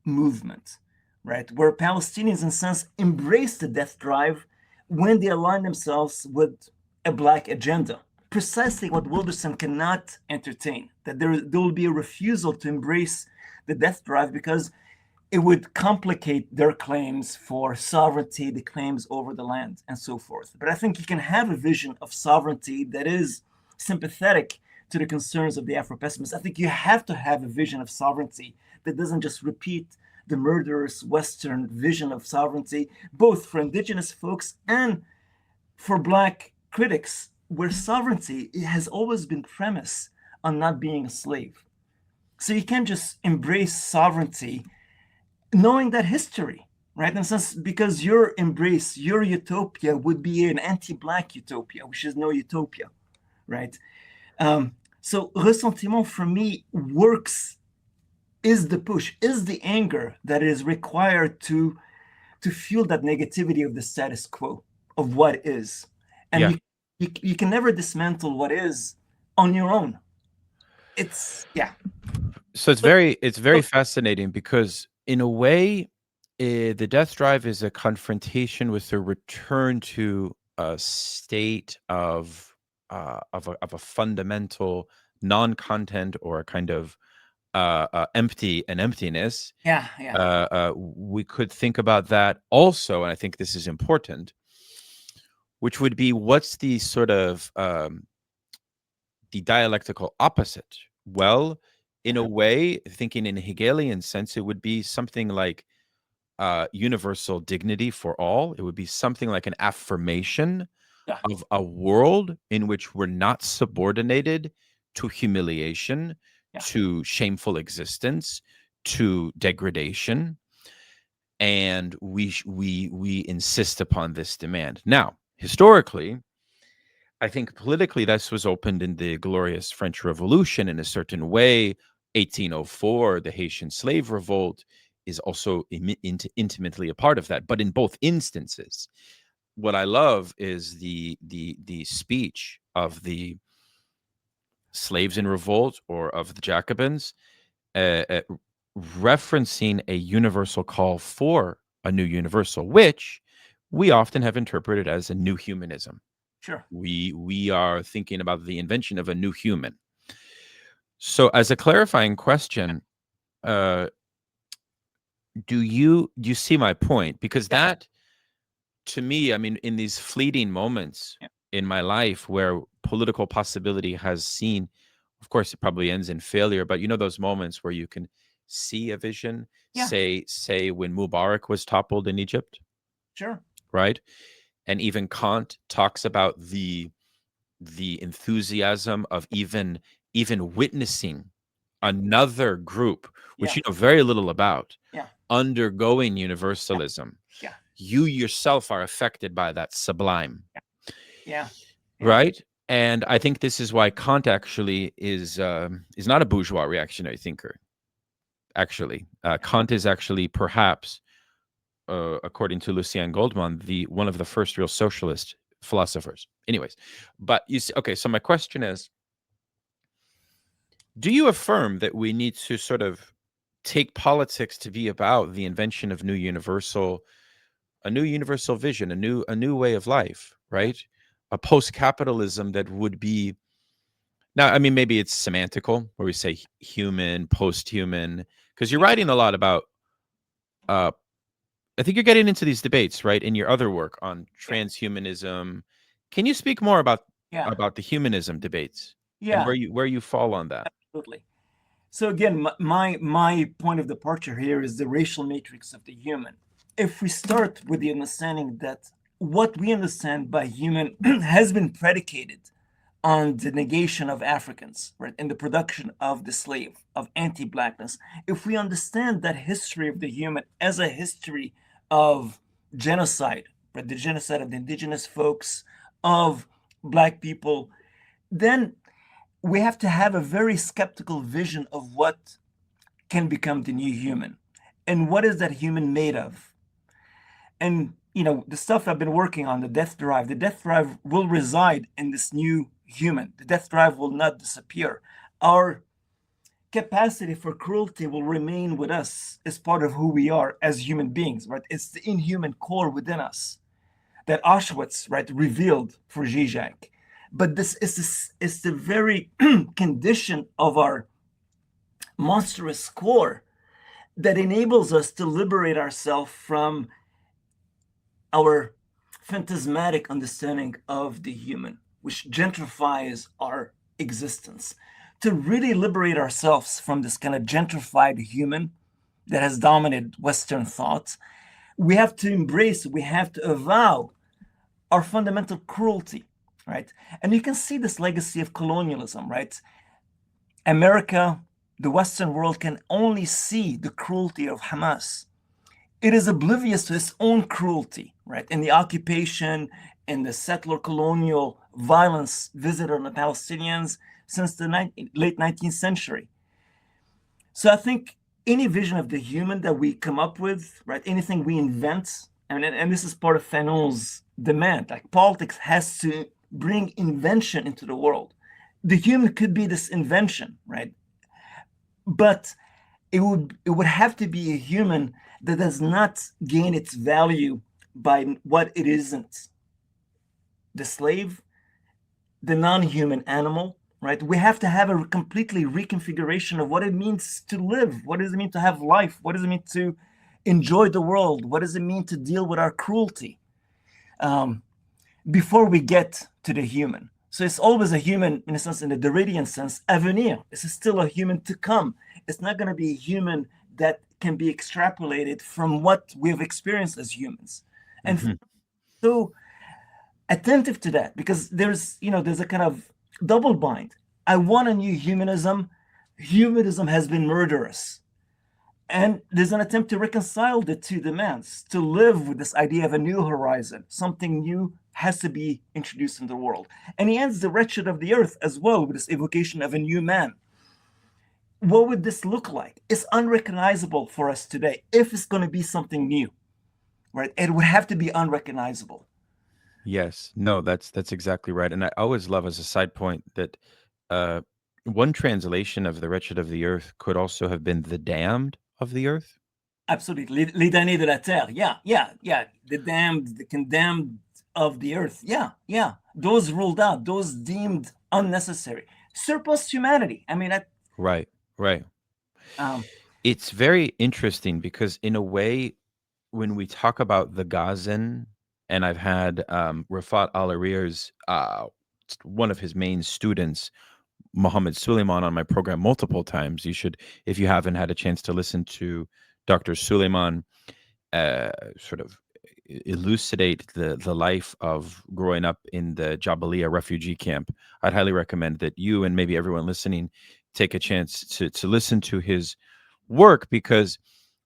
B: movement, right, where Palestinians, in a sense, embrace the death drive when they align themselves with a Black agenda, precisely what Wilderson cannot entertain, that there will be a refusal to embrace the death drive because it would complicate their claims for sovereignty, the claims over the land, and so forth. But I think you can have a vision of sovereignty that is sympathetic to the concerns of the Afro-pessimists. I think you have to have a vision of sovereignty that doesn't just repeat the murderous Western vision of sovereignty, both for indigenous folks and for Black critics, where sovereignty has always been premise on not being a slave. So you can't just embrace sovereignty knowing that history, right? In a sense, because your embrace, your utopia would be an anti-Black utopia, which is no utopia, right? So ressentiment for me is the push, is the anger that is required to feel that negativity of the status quo, of what is. And you can never dismantle what is on your own.
A: So it's very fascinating because in a way, the death drive is a confrontation with a return to a state of a fundamental non-content or a kind of emptiness. We could think about that also, and I think this is important, which would be what's the sort of the dialectical opposite? Well, in a way, thinking in a Hegelian sense, it would be something like universal dignity for all. It would be something like an affirmation of a world in which we're not subordinated to humiliation, to shameful existence, to degradation, and we insist upon this demand. Now, historically, I think politically this was opened in the glorious French Revolution in a certain way. 1804, the Haitian slave revolt is also intimately a part of that. But in both instances, what I love is the speech of the slaves in revolt or of the Jacobins, referencing a universal call for a new universal, which we often have interpreted as a new humanism.
B: Sure.
A: We are thinking about the invention of a new human. So, as a clarifying question, do you see my point? Because that, to me, I mean, in these fleeting moments in my life where political possibility has seen, of course, it probably ends in failure, but you know those moments where you can see a vision. Say when Mubarak was toppled in Egypt.
B: Sure.
A: Right. And even Kant talks about the enthusiasm of even witnessing another group, which you know very little about, undergoing universalism. You yourself are affected by that sublime. Right. And I think this is why Kant actually is not a bourgeois reactionary thinker. Actually, Kant is actually perhaps, according to Lucien Goldman, one of the first real socialist philosophers. Anyways, but you see, okay, so my question is, do you affirm that we need to sort of take politics to be about the invention of a new universal vision, a new way of life, right? A post-capitalism that would be, now, I mean, maybe it's semantical where we say human, post-human, because you're writing a lot about I think you're getting into these debates, right, in your other work on transhumanism. Can you speak more about the humanism debates and where you fall on that?
B: Absolutely. So again, my point of departure here is the racial matrix of the human. If we start with the understanding that what we understand by human has been predicated on the negation of Africans, right, and the production of the slave, of anti-Blackness, if we understand that history of the human as a history of genocide, right, the genocide of the indigenous folks, of Black people, then we have to have a very skeptical vision of what can become the new human and what is that human made of. And you know, the stuff I've been working on, the death drive will reside in this new human. The death drive will not disappear. Our capacity for cruelty will remain with us as part of who we are as human beings, right? It's the inhuman core within us that Auschwitz, right, revealed for Žižek. But this is the very condition of our monstrous core that enables us to liberate ourselves from our phantasmatic understanding of the human, which gentrifies our existence. To really liberate ourselves from this kind of gentrified human that has dominated Western thought, we have to avow our fundamental cruelty, right? And you can see this legacy of colonialism, right? America, the Western world, can only see the cruelty of Hamas. It is oblivious to its own cruelty, right? In the occupation, in the settler colonial violence visited on the Palestinians since the late 19th century. So I think any vision of the human that we come up with, right? Anything we invent, and this is part of Fanon's demand, like politics has to bring invention into the world. The human could be this invention, right? But it would have to be a human that does not gain its value by what it isn't. The slave, the non-human animal, right? We have to have a completely reconfiguration of what it means to live. What does it mean to have life? What does it mean to enjoy the world? What does it mean to deal with our cruelty before we get to the human? So it's always a human, in a sense, in the Derridian sense, à venir. This is still a human to come. It's not going to be a human that can be extrapolated from what we've experienced as humans. And so attentive to that, because there's a kind of double bind. I want a new humanism. Humanism has been murderous. And there's an attempt to reconcile the two demands, to live with this idea of a new horizon. Something new has to be introduced in the world. And he ends the Wretched of the Earth as well with this evocation of a new man. What would this look like? It's unrecognizable for us today. If it's going to be something new, right? It would have to be unrecognizable.
A: Yes, no, that's exactly right. And I always love, as a side point, that one translation of the Wretched of the Earth could also have been the damned of the earth.
B: Absolutely. Les damnés de la terre. Yeah. The damned, the condemned of the earth. Yeah. Those ruled out, those deemed unnecessary. Surplus humanity. I mean,
A: Right. It's very interesting because, in a way, when we talk about the Gazan, and I've had Rafat Al-Arir's, one of his main students, Mohammed Suleiman, on my program multiple times. You should, if you haven't had a chance to listen to Dr. Suleiman sort of elucidate the life of growing up in the Jabalia refugee camp, I'd highly recommend that you and maybe everyone listening take a chance to listen to his work, because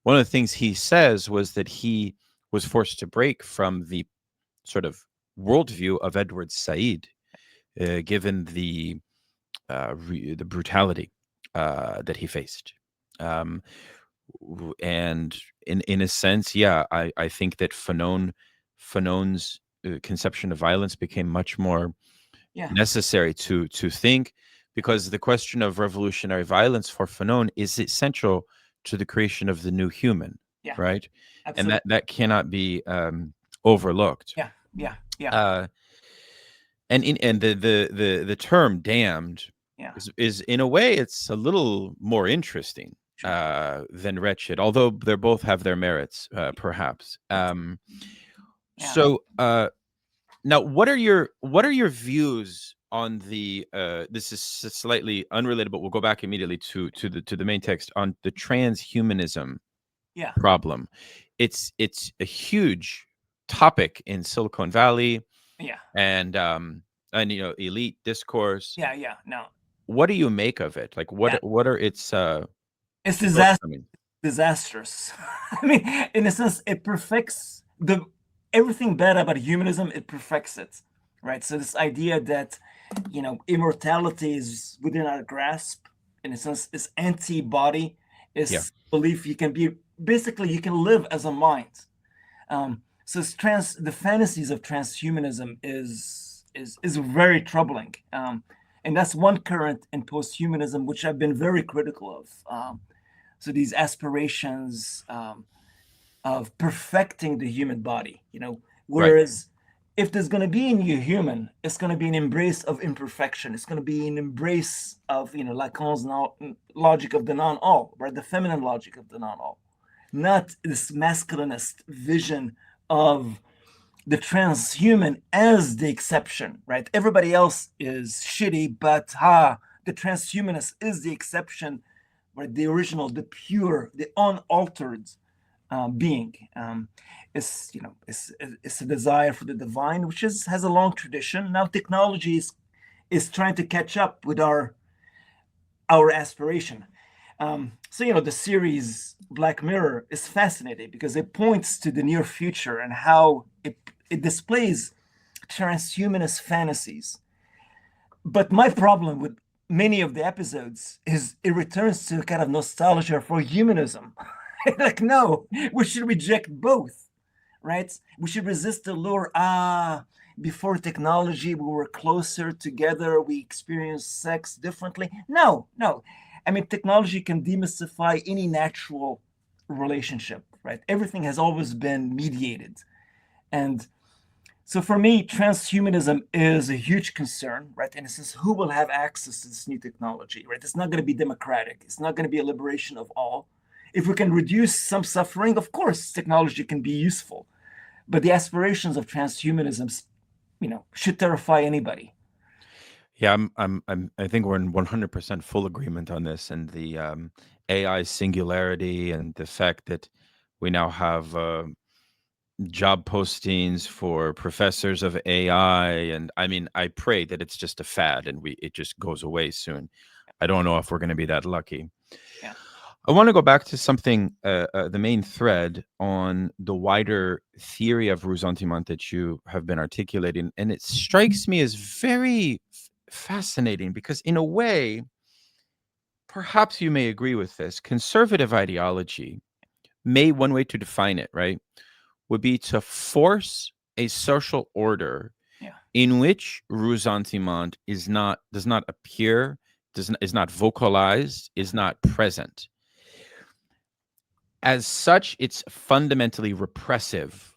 A: one of the things he says was that he was forced to break from the sort of worldview of Edward Said, given the brutality that he faced. And in a sense, yeah, I think that Fanon's conception of violence became much more necessary to think, because the question of revolutionary violence for Fanon is essential to the creation of the new human, right?
B: Absolutely.
A: And that cannot be overlooked.
B: Yeah.
A: And the term damned is in a way, it's a little more interesting than wretched, although they both have their merits, perhaps. So now, what are your views on the this is slightly unrelated, but we'll go back immediately to the main text, on the transhumanism problem. It's a huge topic in Silicon Valley, and elite discourse.
B: No,
A: what do you make of it? Like, what are its
B: it's disastrous. I mean, in a sense, it perfects everything bad about humanism. It perfects it, right? So this idea that immortality is within our grasp, in a sense, is antibody, is belief you can live as a mind. So the fantasies of transhumanism is very troubling, and that's one current in posthumanism which I've been very critical of. So these aspirations of perfecting the human body, whereas if there's going to be a new human, it's going to be an embrace of imperfection. It's going to be an embrace of, Lacan's logic of the non-all, right? The feminine logic of the non-all, not this masculinist vision of the transhuman as the exception, right? Everybody else is shitty, but the transhumanist is the exception, right? The original, the pure, the unaltered being. It's a desire for the divine, which has a long tradition. Now technology is trying to catch up with our our aspiration. So, the series Black Mirror is fascinating because it points to the near future and how it displays transhumanist fantasies. But my problem with many of the episodes is it returns to kind of nostalgia for humanism. Like, no, we should reject both, right? We should resist the lure. Before technology, we were closer together. We experienced sex differently. No, no. I mean, technology can demystify any natural relationship, right? Everything has always been mediated. And so for me, transhumanism is a huge concern, right? And it says who will have access to this new technology, right? It's not going to be democratic. It's not going to be a liberation of all. If we can reduce some suffering, of course, technology can be useful. But the aspirations of transhumanism, should terrify anybody.
A: Yeah, I think we're in 100% full agreement on this, and the AI singularity and the fact that we now have job postings for professors of AI, and I mean, I pray that it's just a fad and it just goes away soon. I don't know if we're going to be that lucky.
B: Yeah.
A: I want to go back to something, the main thread on the wider theory of ressentiment that you have been articulating. And it strikes me as very fascinating because, in a way, perhaps you may agree with this. Conservative ideology, one way to define it, right, would be to force a social order in which ressentiment does not appear, is not vocalized, is not present. As such, it's fundamentally repressive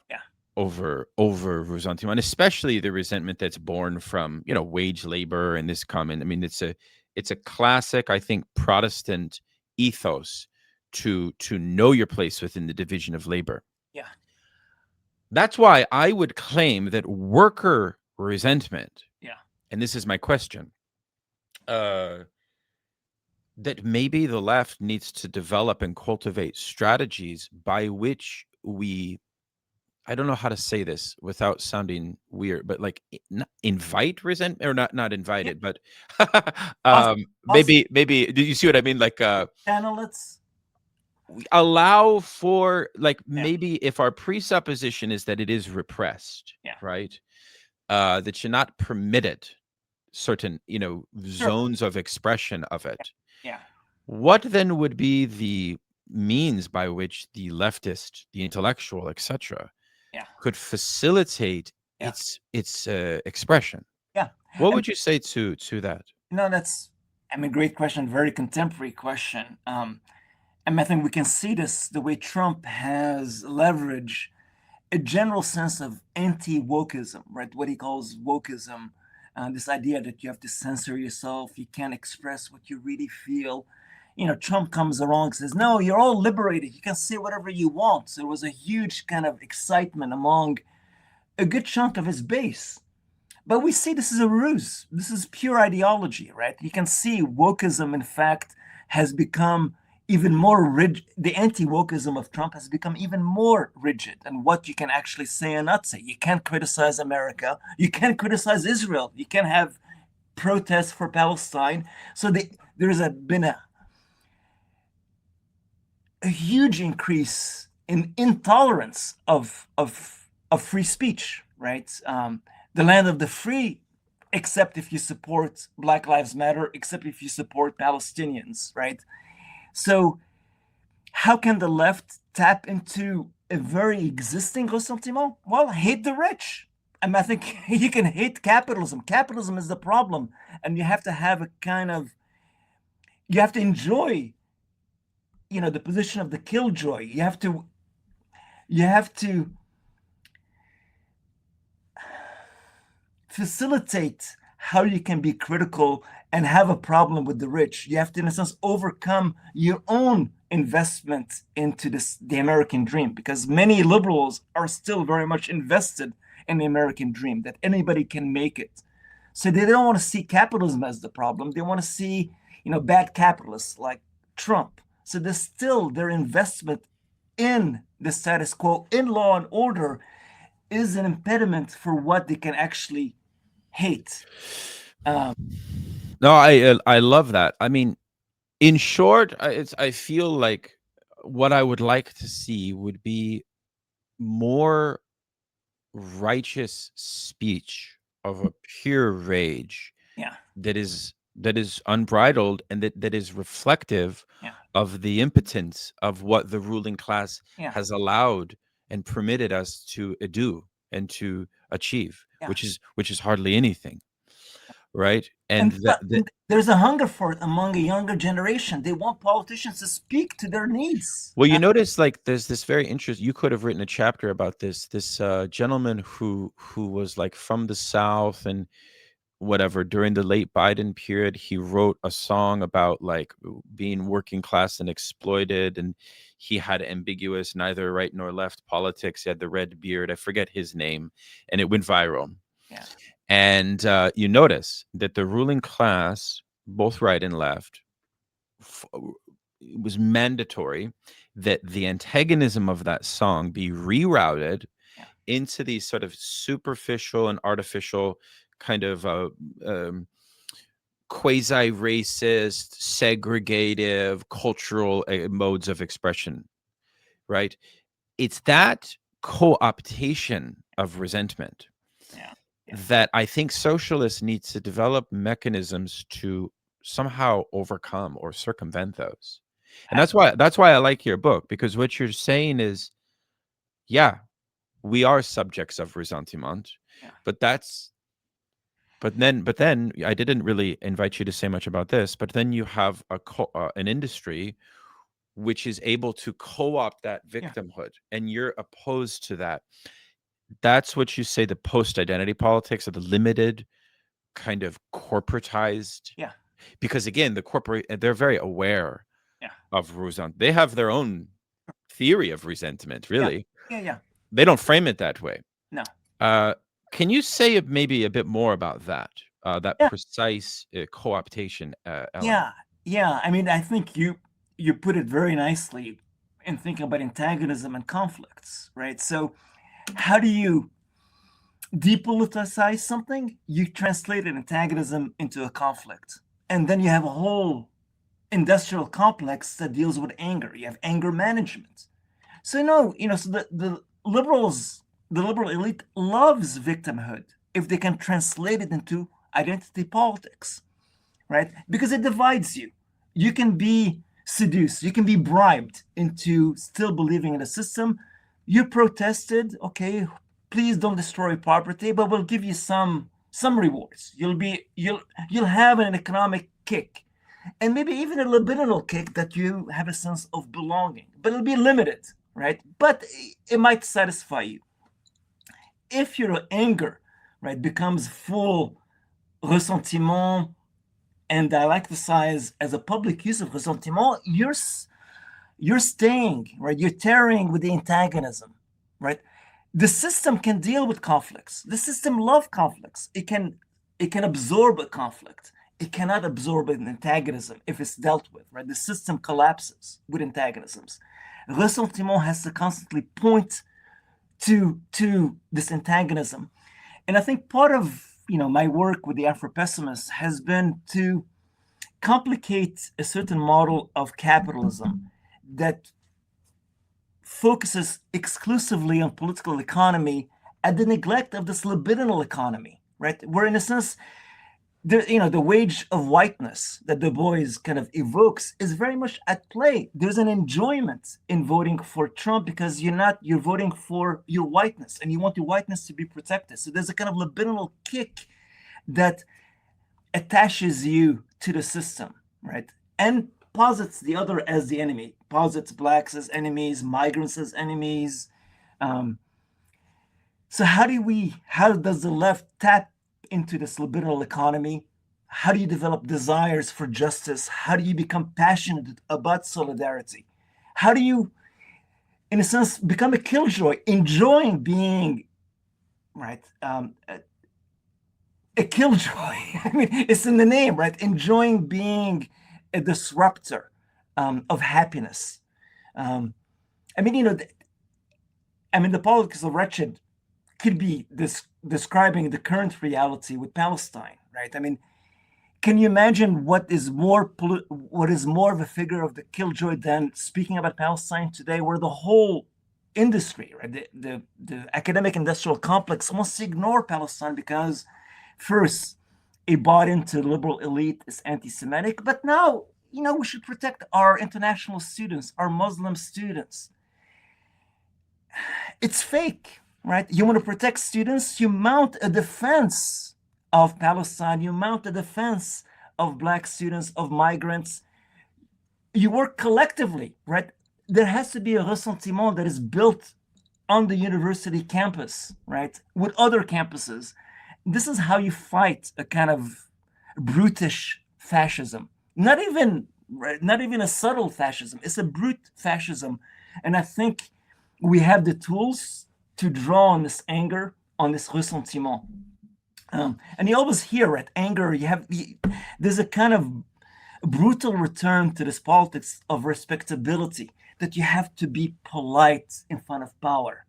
A: over ressentiment, especially the resentment that's born from wage labor and this common. I mean, it's a classic, I think, Protestant ethos to know your place within the division of labor.
B: Yeah.
A: That's why I would claim that worker resentment.
B: Yeah.
A: And this is my question. That maybe the left needs to develop and cultivate strategies by which we, I don't know how to say this without sounding weird, but like invite resentment, or not invite it, but maybe do you see what I mean? Like
B: channel
A: allow for, like, maybe if our presupposition is that it is repressed, right? That you're not permitted certain, zones of expression of it.
B: Yeah.
A: What then would be the means by which the leftist, the intellectual, etc., could facilitate its expression?
B: Yeah.
A: What would you say to that?
B: No, that's a great question, very contemporary question. I think we can see this the way Trump has leveraged a general sense of anti-wokeism, right? What he calls wokeism, this idea that you have to censor yourself, you can't express what you really feel. Trump comes along and says, no, you're all liberated. You can say whatever you want. So there was a huge kind of excitement among a good chunk of his base. But we see this is a ruse. This is pure ideology, right? You can see wokeism, in fact, has become even more rigid. The anti-wokeism of Trump has become even more rigid in what you can actually say and not say. You can't criticize America. You can't criticize Israel. You can't have protests for Palestine. So there's been a huge increase in intolerance of free speech, right? The land of the free, except if you support Black Lives Matter, except if you support Palestinians, right? So how can the left tap into a very existing ressentiment? Well, hate the rich. I think you can hate capitalism. Capitalism is the problem. And you have to have you have to enjoy, the position of the killjoy. You have to facilitate how you can be critical and have a problem with the rich. You have to, in a sense, overcome your own investment into the American dream, because many liberals are still very much invested in the American dream, that anybody can make it. So they don't want to see capitalism as the problem. They want to see, bad capitalists like Trump. So there's still their investment in the status quo, in law and order, is an impediment for what they can actually hate.
A: No, I love that. I mean, In short, I feel like what I would like to see would be more righteous speech of a pure rage
B: Yeah,
A: that is unbridled and that is reflective
B: yeah,
A: of the impotence of what the ruling class
B: yeah,
A: has allowed and permitted us to do and to achieve,
B: yeah.
A: which is hardly anything, right? And
B: And but there's a hunger for it among a younger generation. They want politicians to speak to their needs.
A: well, you notice like there's this very interest. You could have written a chapter about this gentleman who was like from the South and whatever during the late Biden period. He wrote a song about like being working class and exploited, and he had ambiguous neither right nor left politics. He had the red beard. I forget his name, and it went viral.
B: Yeah,
A: And you notice that the ruling class, both right and left, it was mandatory that the antagonism of that song be rerouted
B: yeah,
A: into these sort of superficial and artificial kind of quasi-racist, segregative, cultural modes of expression, right? It's that co-optation of resentment
B: yeah, yeah,
A: that I think socialists need to develop mechanisms to somehow overcome or circumvent those. And that's why I like your book, because what you're saying is, yeah, we are subjects of ressentiment,
B: yeah,
A: but that's but then I didn't really invite you to say much about this, but then you have an industry which is able to co-opt that
B: yeah,
A: victimhood, and you're opposed to that. That's what you say, the post-identity politics, of the limited kind of corporatized,
B: yeah,
A: because again, the corporate, they're very aware
B: yeah,
A: of resentment. They have their own theory of resentment,
B: yeah,
A: really.
B: yeah, yeah.
A: They don't frame it that way.
B: No,
A: Uh, can you say maybe a bit more about that? That
B: yeah,
A: precise co-optation element.
B: yeah, yeah. I mean, I think you put it very nicely in thinking about antagonism and conflicts, right? So, how do you depoliticize something? You translate an antagonism into a conflict, and then you have a whole industrial complex that deals with anger. You have anger management. So no, so the liberals, the liberal elite loves victimhood if they can translate it into identity politics, right? Because it divides you. You can be seduced, you can be bribed into still believing in the system. You protested, okay, please don't destroy property, but we'll give you some rewards. You'll have an economic kick, and maybe even a libidinal kick, that you have a sense of belonging, but it'll be limited, right? But it might satisfy you. If your anger, right, becomes full ressentiment and dialecticize as a public use of ressentiment, you're staying, right? You're tearing with the antagonism, right? The system can deal with conflicts. The system loves conflicts. It can absorb a conflict. It cannot absorb an antagonism if it's dealt with, right? The system collapses with antagonisms. Ressentiment has to constantly point to this antagonism. And I think part of my work with the Afro-pessimists has been to complicate a certain model of capitalism that focuses exclusively on political economy at the neglect of this libidinal economy, right? Where in a sense, the wage of whiteness that Du Bois kind of evokes is very much at play. There's an enjoyment in voting for Trump because you're voting for your whiteness and you want your whiteness to be protected. So there's a kind of libidinal kick that attaches you to the system, right? And posits the other as the enemy, posits blacks as enemies, migrants as enemies. Um, so how does the left tap into this libidinal economy? How do you develop desires for justice? How do you become passionate about solidarity? How do you, in a sense, become a killjoy, enjoying being, right, a killjoy? I mean, it's in the name, right? Enjoying being a disruptor of happiness. Um, I mean, the politics of Wretched could be describing the current reality with Palestine, right? I mean, can you imagine what is more of a figure of the killjoy than speaking about Palestine today, where the whole industry, right, the academic industrial complex wants to ignore Palestine because first it bought into liberal elite is anti-Semitic, but now we should protect our international students, our Muslim students. It's fake, right? You want to protect students, you mount a defense of Palestine, you mount a defense of Black students, of migrants. You work collectively, right? There has to be a ressentiment that is built on the university campus, right, with other campuses. This is how you fight a kind of brutish fascism. Not even a subtle fascism. It's a brute fascism. And I think we have the tools to draw on this anger, on this ressentiment. And you always hear, right, anger, there's a kind of brutal return to this politics of respectability, that you have to be polite in front of power.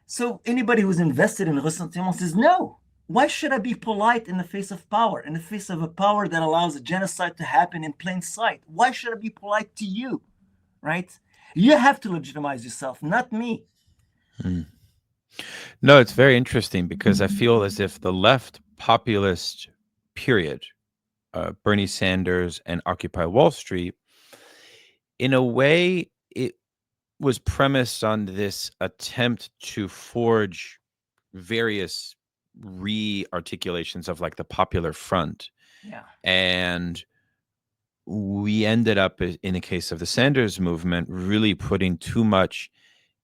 B: So anybody who's invested in ressentiment says, no, why should I be polite in the face of power, in the face of a power that allows a genocide to happen in plain sight? Why should I be polite to you, right? You have to legitimize yourself, not me.
A: No, it's very interesting because I feel as if the left populist period, Bernie Sanders and Occupy Wall Street, in a way, it was premised on this attempt to forge various re-articulations of like the popular front.
B: Yeah.
A: And we ended up, in the case of the Sanders movement, really putting too much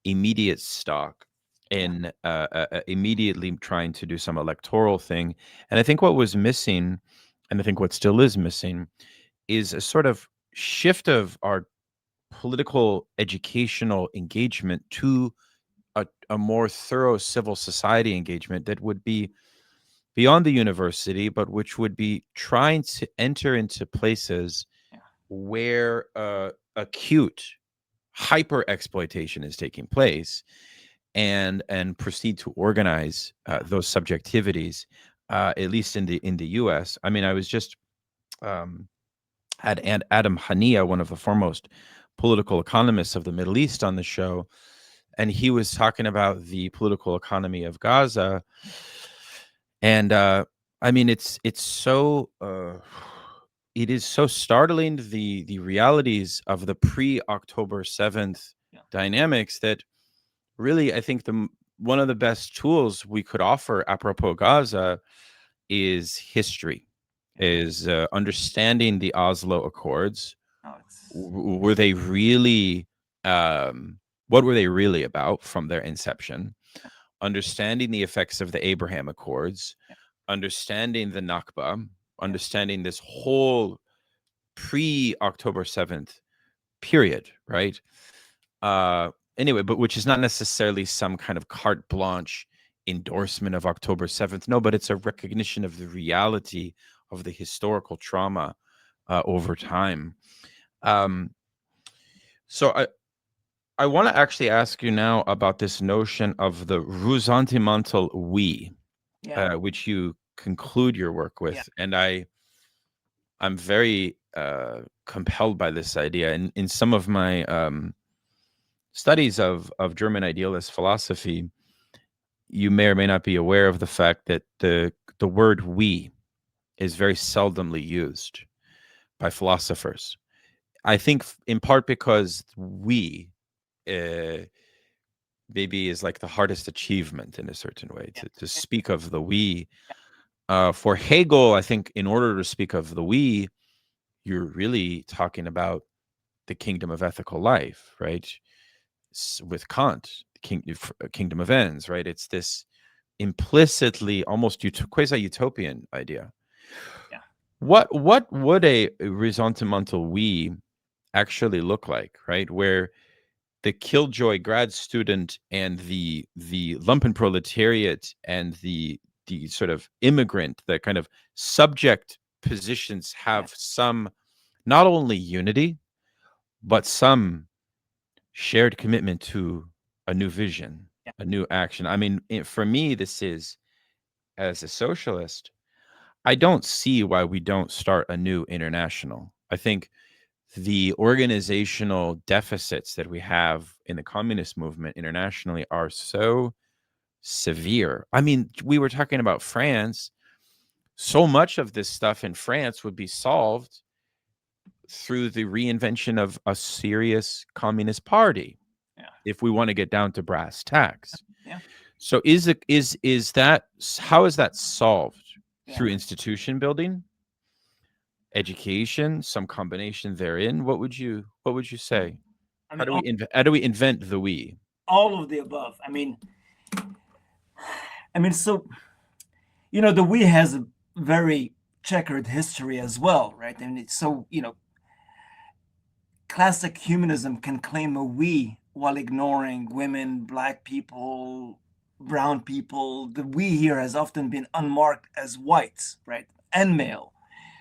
A: immediate stock in immediately trying to do some electoral thing. And I think what was missing, and I think what still is missing, is a sort of shift of our political educational engagement to a more thorough civil society engagement that would be beyond the university, but which would be trying to enter into places where acute hyper exploitation is taking place, and proceed to organize those subjectivities, at least in the U.S. I mean, I was just had Adam Hania, one of the foremost political economists of the Middle East, on the show, and he was talking about the political economy of Gaza. And I mean, it's so it is so startling, the realities of the pre-October 7th dynamics, that really I think one of the best tools we could offer apropos Gaza is history, is understanding the Oslo Accords. Were they really what were they really about from their inception? Understanding the effects of the Abraham Accords, understanding the Nakba, understanding this whole pre-October 7th period, right? Anyway, but which is not necessarily some kind of carte blanche endorsement of October 7th. No, but it's a recognition of the reality of the historical trauma over time. So I want to actually ask you now about this notion of the ressentimental we, which you conclude your work with. And I'm very compelled by this idea. In some of my studies of German idealist philosophy, you may or may not be aware of the fact that the word we is very seldomly used by philosophers. I think in part because we maybe is like the hardest achievement in a certain way to speak of the we. For Hegel, I think in order to speak of the we, you're really talking about the kingdom of ethical life, right? With Kant, kingdom of ends, right? It's this implicitly almost quasi-utopian idea. What would a ressentimental we actually look like, right? Where the killjoy grad student and the lumpenproletariat and the sort of immigrant, the kind of subject positions have some not only unity, but some shared commitment to a new vision, a new action. I mean, for me, this is, as a socialist, I don't see why we don't start a new international. I think the organizational deficits that we have in the communist movement internationally are so severe. I mean, we were talking about France. So much of this stuff in France would be solved through the reinvention of a serious communist party, if we want to get down to brass tacks.
B: Yeah.
A: So is that, how is that solved? Through institution building, education, some combination therein? What would you say?
B: I
A: How
B: mean,
A: do we invent the we?
B: all of the above. I mean, so the we has a very checkered history as well, right? And it's so classic humanism can claim a we while ignoring women, black people, brown people. The we here has often been unmarked as white, right, and male.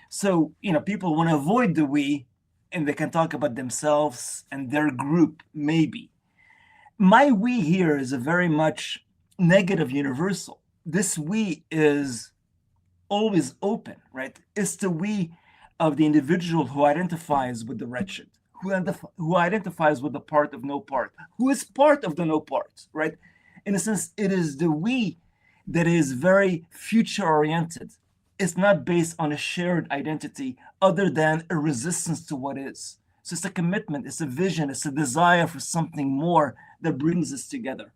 B: So people want to avoid the we, and they can talk about themselves and their group, maybe. My we here is a very much negative universal. This we is always open, right? It's the we of the individual who identifies with the wretched, who identifies with the part of no part, who is part of the no part, right? In a sense, it is the we that is very future oriented. It's not based on a shared identity other than a resistance to what is. So it's a commitment, it's a vision, it's a desire for something more that brings us together.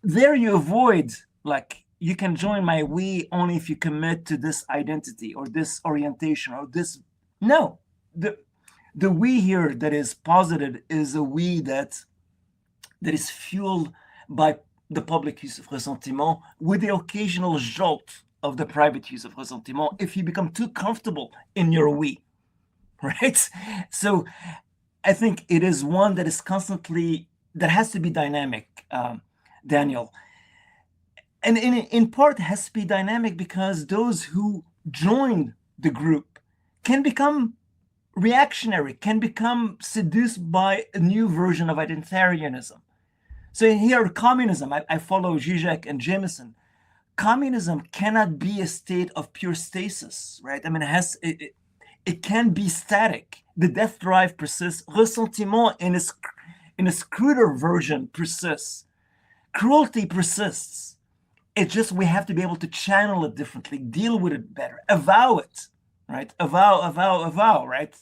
B: There you avoid, like, you can join my we only if you commit to this identity or this orientation or this. No, the we here that is posited is a we that is fueled by the public use of ressentiment with the occasional jolt of the private use of ressentiment if you become too comfortable in your we, right? So I think it is one that is constantly, that has to be dynamic, Daniel. And in part has to be dynamic because those who join the group can become reactionary, can become seduced by a new version of identitarianism. So here, communism, I follow Žižek and Jameson. Communism cannot be a state of pure stasis, right? I mean, it can be static. The death drive persists. Ressentiment in its cruder version persists. Cruelty persists. It's just we have to be able to channel it differently, deal with it better, avow it, right? Avow, right?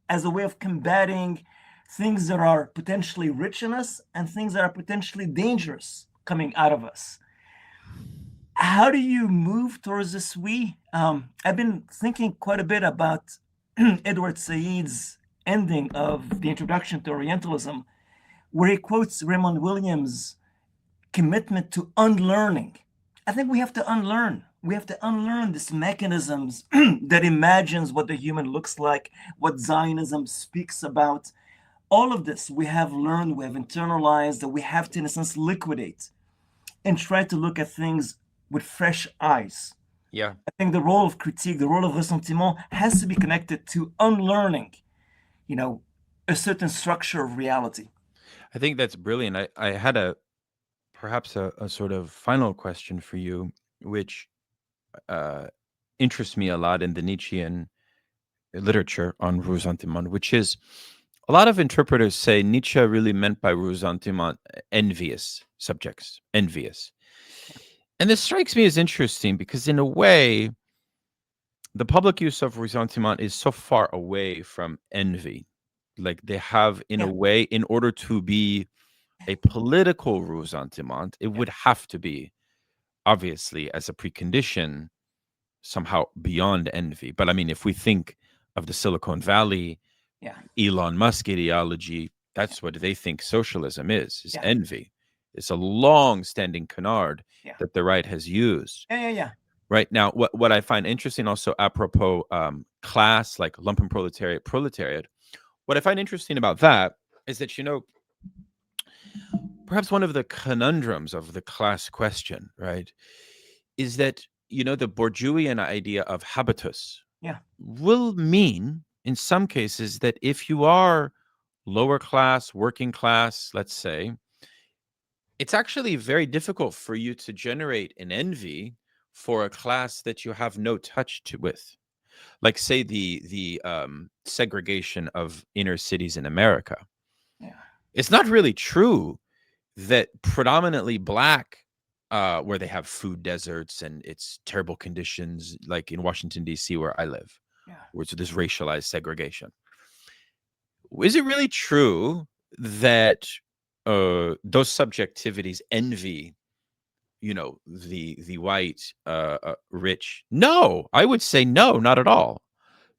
B: As a way of combating things that are potentially rich in us and things that are potentially dangerous coming out of us. How do you move towards this we? I've been thinking quite a bit about Edward Said's ending of the Introduction to Orientalism, where he quotes Raymond Williams' commitment to unlearning. I think we have to unlearn. We have to unlearn these mechanisms that imagines what the human looks like, what Zionism speaks about. All of this we have learned, we have internalized, that we have to, in a sense, liquidate and try to look at things with fresh eyes.
A: Yeah.
B: I think the role of critique, the role of ressentiment has to be connected to unlearning, a certain structure of reality.
A: I think that's brilliant. I had perhaps a sort of final question for you, which interests me a lot in the Nietzschean literature on ressentiment, which is, a lot of interpreters say Nietzsche really meant by ressentiment envious subjects, envious. And this strikes me as interesting because in a way, the public use of ressentiment is so far away from envy. Like they have, in a way, in order to be a political ressentiment, it would have to be, obviously, as a precondition, somehow beyond envy. But I mean, if we think of the Silicon Valley, Elon Musk ideology, that's what they think socialism is envy. It's a long-standing canard that the right has used. Right now, what I find interesting also apropos class, like lumpenproletariat, what I find interesting about that is that, perhaps one of the conundrums of the class question, right, is that, the Bourdieuian idea of habitus will mean, in some cases, that if you are lower class, working class, let's say, it's actually very difficult for you to generate an envy for a class that you have no touch with. Like, say, the segregation of inner cities in America.
B: Yeah.
A: It's not really true that predominantly Black, where they have food deserts and it's terrible conditions, like in Washington, D.C., where I live,
B: Yeah.
A: where there's racialized segregation. Is it really true that those subjectivities envy, the white, rich? No, I would say no, not at all.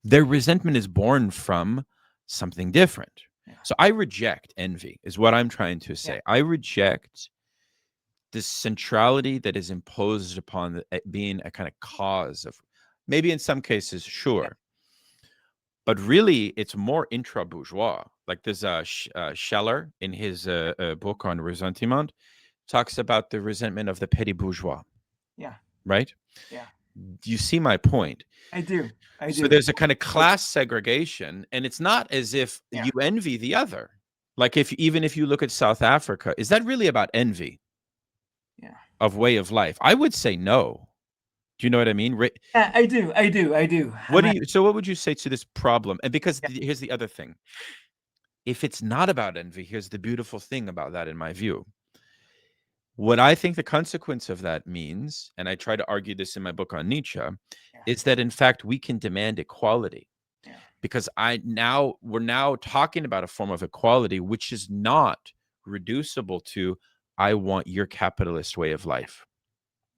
A: Their resentment is born from something different.
B: Yeah.
A: So I reject envy, is what I'm trying to say.
B: Yeah.
A: I reject this centrality that is imposed upon being a kind of cause of, maybe in some cases, sure. But really, it's more intra-bourgeois. Like there's Scheller in his book on Ressentiment talks about the resentment of the petty bourgeois.
B: Yeah.
A: Right?
B: Yeah.
A: Do you see my point?
B: I do.
A: So there's a kind of class segregation, and it's not as if you envy the other. Like even if you look at South Africa, is that really about envy?
B: Yeah.
A: Of way of life? I would say no. Do you know what I mean?
B: Yeah, I do.
A: So what would you say to this problem? And because here's the other thing. If it's not about envy, here's the beautiful thing about that, in my view. What I think the consequence of that means, and I try to argue this in my book on Nietzsche, is that in fact we can demand equality.
B: Yeah.
A: Because we're now talking about a form of equality which is not reducible to I want your capitalist way of life.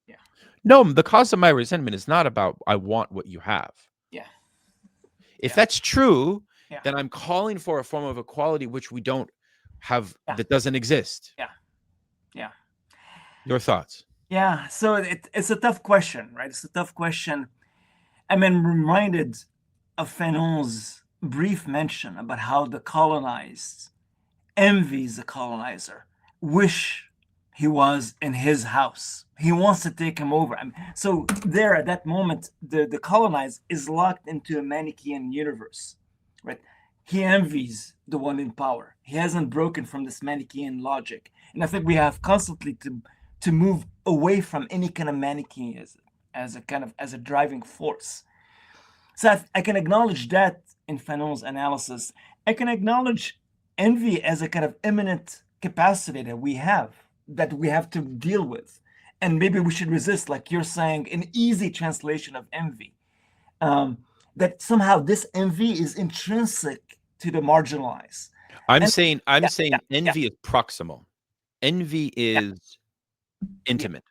B: Yeah.
A: No, the cause of my resentment is not about I want what you have.
B: Yeah.
A: If that's true, then I'm calling for a form of equality which we don't have, that doesn't exist.
B: Yeah. Yeah.
A: Your thoughts?
B: Yeah. So it's a tough question, right? It's a tough question. I'm reminded of Fanon's brief mention about how the colonized envies the colonizer, wish he was in his house. He wants to take him over. So there, at that moment, the colonized is locked into a Manichaean universe, right? He envies the one in power. He hasn't broken from this Manichaean logic. And I think we have constantly to move away from any kind of Manichaeism as a driving force. So I can acknowledge that in Fanon's analysis. I can acknowledge envy as a kind of imminent capacity that we have to deal with. And maybe we should resist, like you're saying, an easy translation of envy. That somehow this envy is intrinsic to the marginalized.
A: I'm saying envy is proximal. Envy is intimate.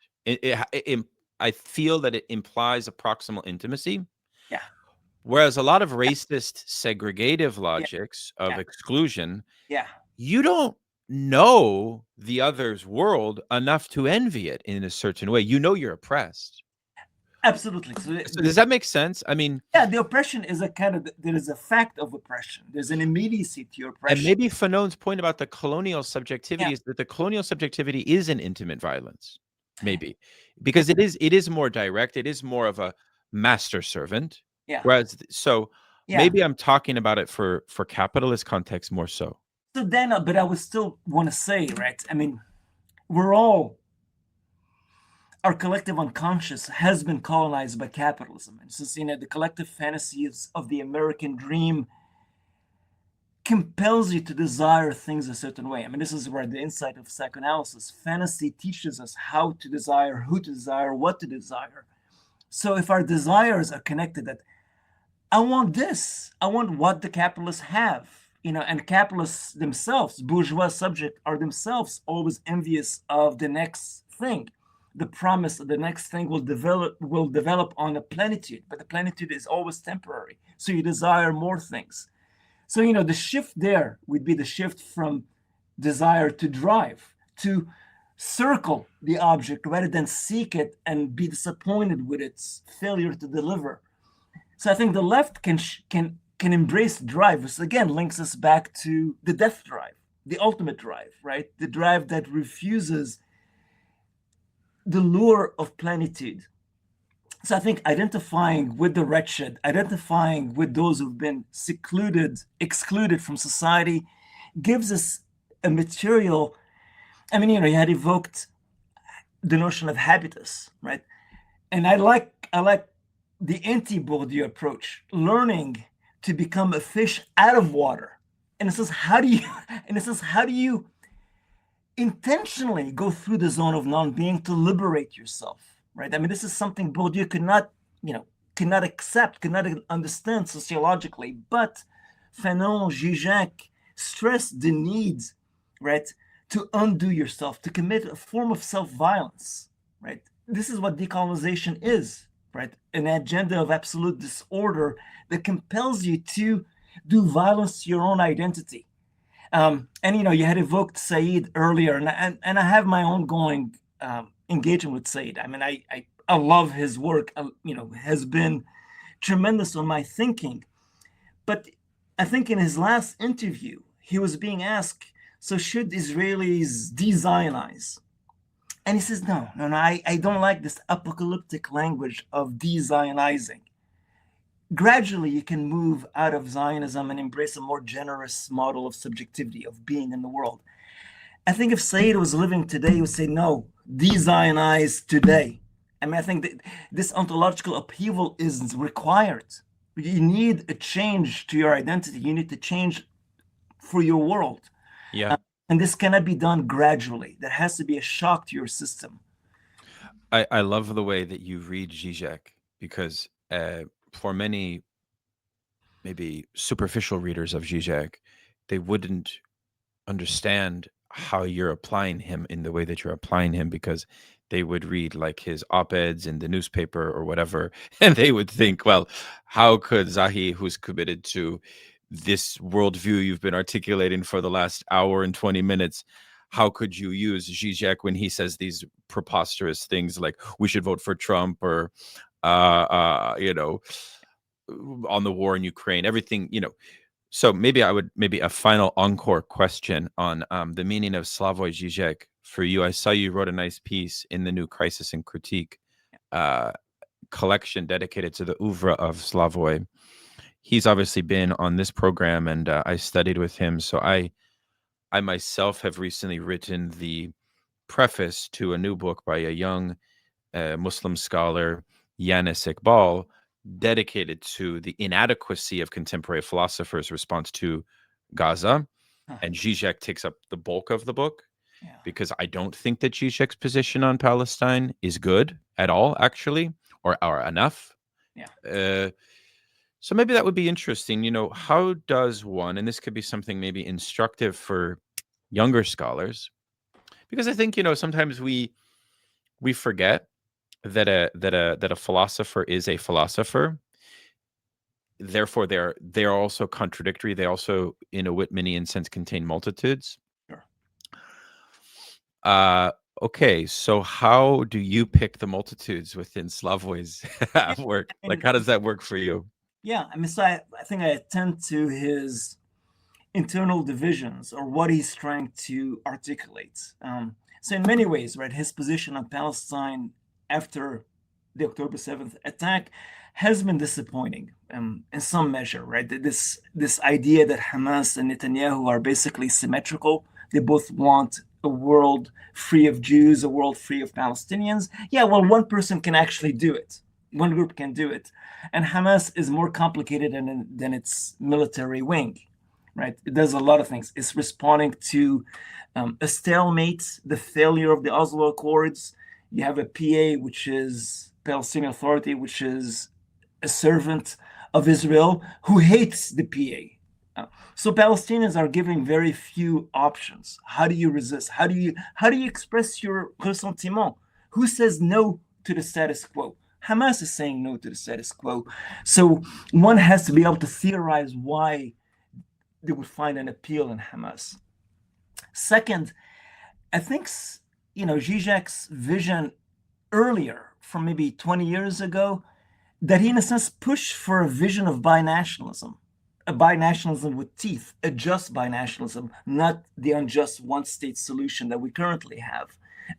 A: I feel that it implies a proximal intimacy.
B: Yeah.
A: Whereas a lot of racist segregative logics of exclusion, you don't know the other's world enough to envy it in a certain way. You know you're oppressed.
B: Absolutely.
A: So does that make sense? I mean,
B: the oppression is there is a fact of oppression. There's an immediacy to your oppression.
A: And maybe Fanon's point about the colonial subjectivity is that the colonial subjectivity is an intimate violence. Maybe because it is more direct. It is more of a master servant.
B: Yeah.
A: Whereas, maybe I'm talking about it for capitalist context more so.
B: So then, but I would still want to say, right? I mean, our collective unconscious has been colonized by capitalism, and since the collective fantasies of the American dream compels you to desire things a certain way. I mean, this is where the insight of psychoanalysis, fantasy teaches us how to desire, who to desire, what to desire. So if our desires are connected, that I want this, I want what the capitalists have, and capitalists themselves, bourgeois subject, are themselves always envious of the next thing. The promise that the next thing will develop on a plenitude, but the plenitude is always temporary. So you desire more things. So, the shift there would be the shift from desire to drive, to circle the object rather than seek it and be disappointed with its failure to deliver. So I think the left can embrace drive, which again links us back to the death drive, the ultimate drive, right? The drive that refuses the lure of plenitude. So I think identifying with the wretched, identifying with those who've been excluded from society, gives us a material. I mean, you had evoked the notion of habitus, right? And I like the anti-Bourdieu approach, learning to become a fish out of water. And it says, how do you intentionally go through the zone of non-being to liberate yourself, right? I mean, this is something Bourdieu could not accept, could not understand sociologically. But Fanon, Žižek stressed the need, right, to undo yourself, to commit a form of self-violence, right? This is what decolonization is, right? An agenda of absolute disorder that compels you to do violence to your own identity. And you had evoked Said earlier, and I have my ongoing engagement with Said. I mean, I love his work. Has been tremendous on my thinking. But I think in his last interview, he was being asked, so should Israelis de-Zionize? And he says, no, I don't like this apocalyptic language of de-Zionizing. Gradually, you can move out of Zionism and embrace a more generous model of subjectivity, of being in the world. I think if Said was living today, he would say, no, de-Zionize today. I mean, I think that this ontological upheaval is required. You need a change to your identity. You need to change for your world.
A: Yeah.
B: And this cannot be done gradually. There has to be a shock to your system.
A: I love the way that you read Žižek, because for many maybe superficial readers of Žižek, they wouldn't understand how you're applying him in the way that you're applying him, because they would read like his op-eds in the newspaper or whatever, and they would think, well, how could Zahi, who's committed to this worldview you've been articulating for the last hour and 20 minutes, how could you use Žižek when he says these preposterous things like we should vote for Trump, or on the war in Ukraine, everything, So maybe a final encore question on the meaning of Slavoj Žižek for you. I saw you wrote a nice piece in the new Crisis and Critique collection dedicated to the oeuvre of Slavoj. He's obviously been on this program, and I studied with him. So I myself have recently written the preface to a new book by a young Muslim scholar, Yanis Iqbal, dedicated to the inadequacy of contemporary philosophers' response to Gaza. And Žižek takes up the bulk of the book, because I don't think that Žižek's position on Palestine is good at all, actually, or enough. So maybe that would be interesting. How does one, and this could be something maybe instructive for younger scholars, because I think, sometimes we forget that a philosopher is a philosopher. Therefore, they're also contradictory. They also, in a Whitmanian sense, contain multitudes.
B: Sure.
A: Okay, so how do you pick the multitudes within Slavoj's work? Like, how does that work for you?
B: Yeah, I mean, so I think I attend to his internal divisions, or what he's trying to articulate. So in many ways, right, his position on Palestine after the October 7th attack has been disappointing in some measure, right? This idea that Hamas and Netanyahu are basically symmetrical. They both want a world free of Jews, a world free of Palestinians. Yeah, well, one person can actually do it. One group can do it. And Hamas is more complicated than its military wing, right? It does a lot of things. It's responding to a stalemate, the failure of the Oslo Accords. You have a PA, which is Palestinian Authority, which is a servant of Israel who hates the PA. So Palestinians are giving very few options. How do you resist? How do you express your ressentiment? Who says no to the status quo? Hamas is saying no to the status quo. So one has to be able to theorize why they would find an appeal in Hamas. Second, I think Žižek's vision earlier, from maybe 20 years ago, that he in a sense pushed for a vision of binationalism, a binationalism with teeth, a just binationalism, not the unjust one-state solution that we currently have.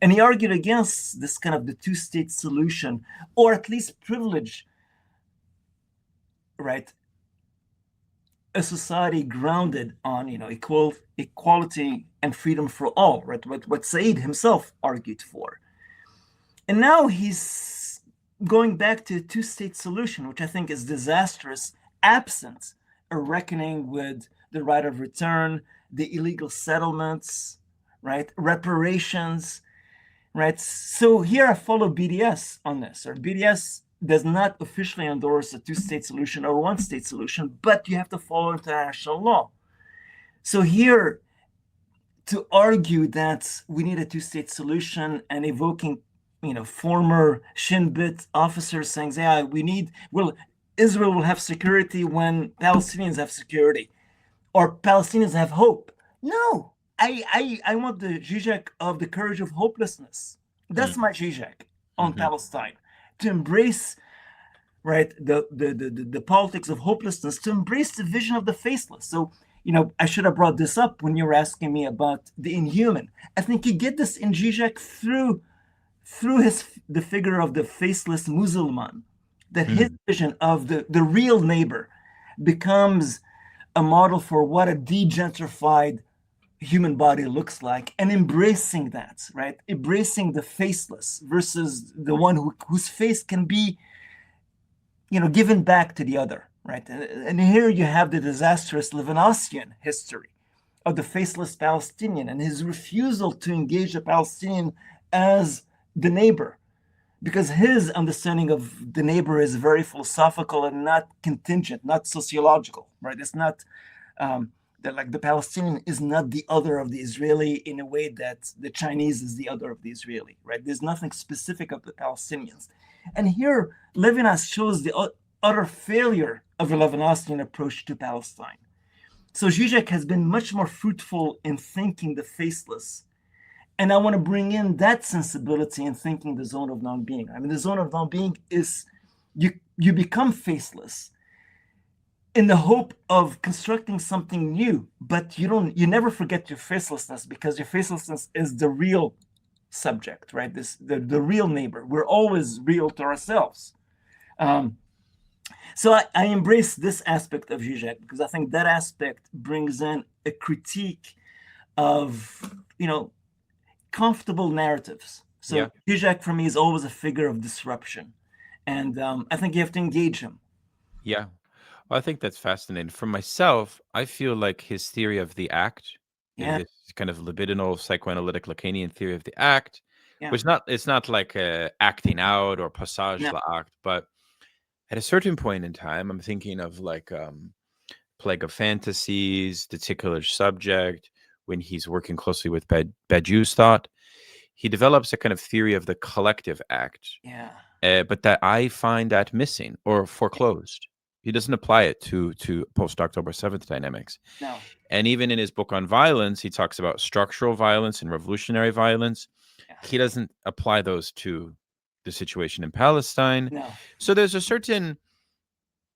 B: And he argued against this kind of the two-state solution, or at least privilege, right, a society grounded on equality and freedom for all, right? What Said himself argued for. And now he's going back to a two-state solution, which I think is disastrous, absent a reckoning with the right of return, the illegal settlements, right, reparations, right. So here I follow BDS on this, or BDS does not officially endorse a two-state solution or one-state solution, but you have to follow international law. So here, to argue that we need a two-state solution and evoking, former Shin Bet officers saying, yeah, Israel will have security when Palestinians have security, or Palestinians have hope. No, I want the Žižek of the courage of hopelessness. That's my Žižek on Palestine, to embrace, right, the politics of hopelessness, to embrace the vision of the faceless. So, I should have brought this up when you were asking me about the inhuman. I think you get this in Žižek through the figure of the faceless Muslim, that his vision of the real neighbor becomes a model for what a degentrified human body looks like, and embracing that, right? Embracing the faceless versus the one whose face can be, given back to the other, right? And here you have the disastrous Levinasian history of the faceless Palestinian and his refusal to engage the Palestinian as the neighbor, because his understanding of the neighbor is very philosophical and not contingent, not sociological, right? It's not that, like, the Palestinian is not the other of the Israeli in a way that the Chinese is the other of the Israeli, right? There's nothing specific of the Palestinians. And here, Levinas shows the utter failure of a Levinasian approach to Palestine. So Žižek has been much more fruitful in thinking the faceless. And I want to bring in that sensibility in thinking the zone of non-being. I mean, the zone of non-being is you become faceless in the hope of constructing something new, but you never forget your facelessness, because your facelessness is the real subject, right? The real neighbor. We're always real to ourselves. So I embrace this aspect of Žižek, because I think that aspect brings in a critique of, comfortable narratives. So Žižek for me is always a figure of disruption, and I think you have to engage him.
A: Yeah, well, I think that's fascinating. For myself, I feel like his theory of the act, this kind of libidinal psychoanalytic Lacanian theory of the act, which it's not like acting out or passage l'acte, but at a certain point in time, I'm thinking of like Plague of Fantasies, the Ticklish Subject, when he's working closely with Badiou's thought. He develops a kind of theory of the collective act, but that I find that missing or foreclosed. He doesn't apply it to post-October 7th dynamics.
B: No.
A: And even in his book on violence, he talks about structural violence and revolutionary violence. He doesn't apply those to the situation in Palestine.
B: No.
A: So there's a certain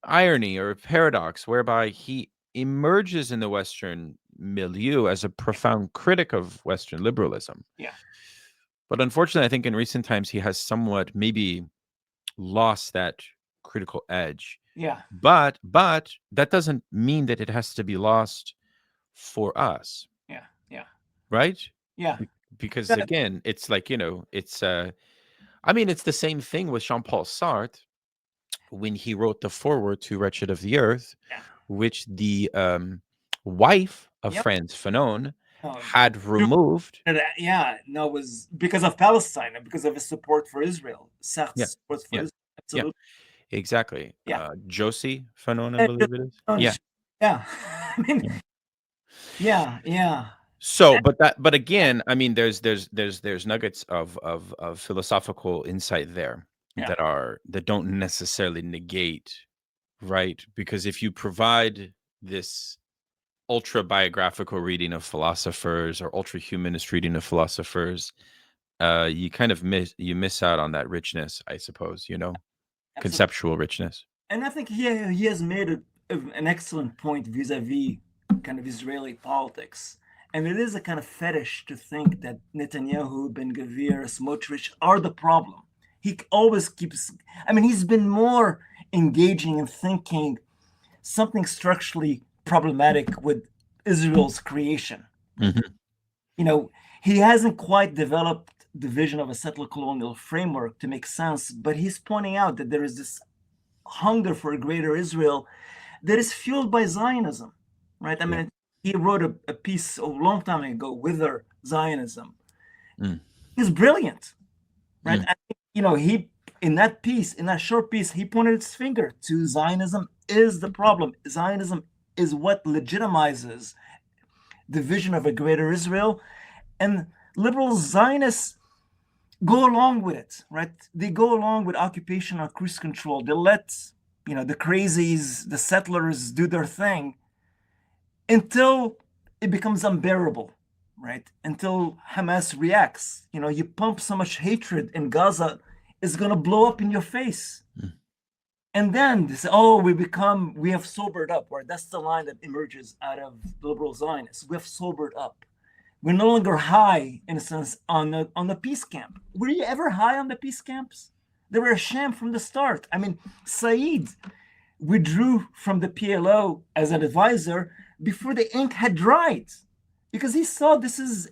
A: irony or paradox whereby he emerges in the Western milieu as a profound critic of Western liberalism.
B: Yeah.
A: But unfortunately, I think in recent times he has somewhat maybe lost that critical edge.
B: Yeah.
A: But that doesn't mean that it has to be lost for us.
B: Yeah. Yeah.
A: Right?
B: Yeah.
A: Because again, it's like, it's it's the same thing with Jean-Paul Sartre when he wrote the foreword to Wretched of the Earth, which the wife of Franz Fanon had removed.
B: It was because of Palestine and because of his support for Israel. Sartre's support for Israel. Absolutely.
A: Yeah, exactly. Josie Fanon, I believe it is.
B: Yeah. I mean, yeah.
A: So, but again, I mean, there's nuggets of philosophical insight there that don't necessarily negate, right? Because if you provide this ultra biographical reading of philosophers or ultra humanist reading of philosophers, you kind of miss out on that richness, I suppose. Conceptual richness.
B: And I think he has made an excellent point vis-a-vis kind of Israeli politics. And it is a kind of fetish to think that Netanyahu, Ben-Gvir, Smotrich are the problem. He always keeps, he's been more engaging in thinking something structurally problematic with Israel's creation.
A: Mm-hmm.
B: He hasn't quite developed the vision of a settler colonial framework to make sense, but he's pointing out that there is this hunger for a greater Israel that is fueled by Zionism, right? I mean, he wrote a piece a long time ago, Wither Zionism. He's brilliant, right? I think, he, in that piece, in that short piece, he pointed his finger to Zionism is the problem. Zionism is what legitimizes the vision of a greater Israel, and liberal Zionists go along with it, right? They go along with occupation or cruise control. They let, the crazies, the settlers do their thing until it becomes unbearable, right? Until Hamas reacts. You pump so much hatred in Gaza, it's going to blow up in your face. And then they say, we have sobered up, right? That's the line that emerges out of the liberal Zionists. We have sobered up. We're no longer high, in a sense, on the peace camp. Were you ever high on the peace camps? They were a sham from the start. I mean, Said withdrew from the PLO as an advisor before the ink had dried, because he saw this is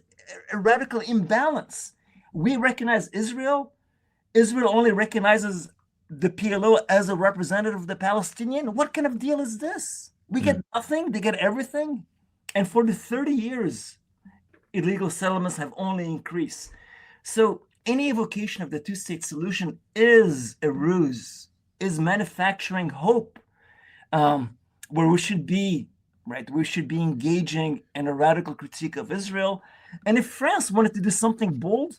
B: a radical imbalance. We recognize Israel. Israel only recognizes the PLO as a representative of the Palestinian. What kind of deal is this? We get nothing, they get everything. And for the 30 years, illegal settlements have only increased. So any evocation of the two-state solution is a ruse, is manufacturing hope, where we should be, right? We should be engaging in a radical critique of Israel. And if France wanted to do something bold,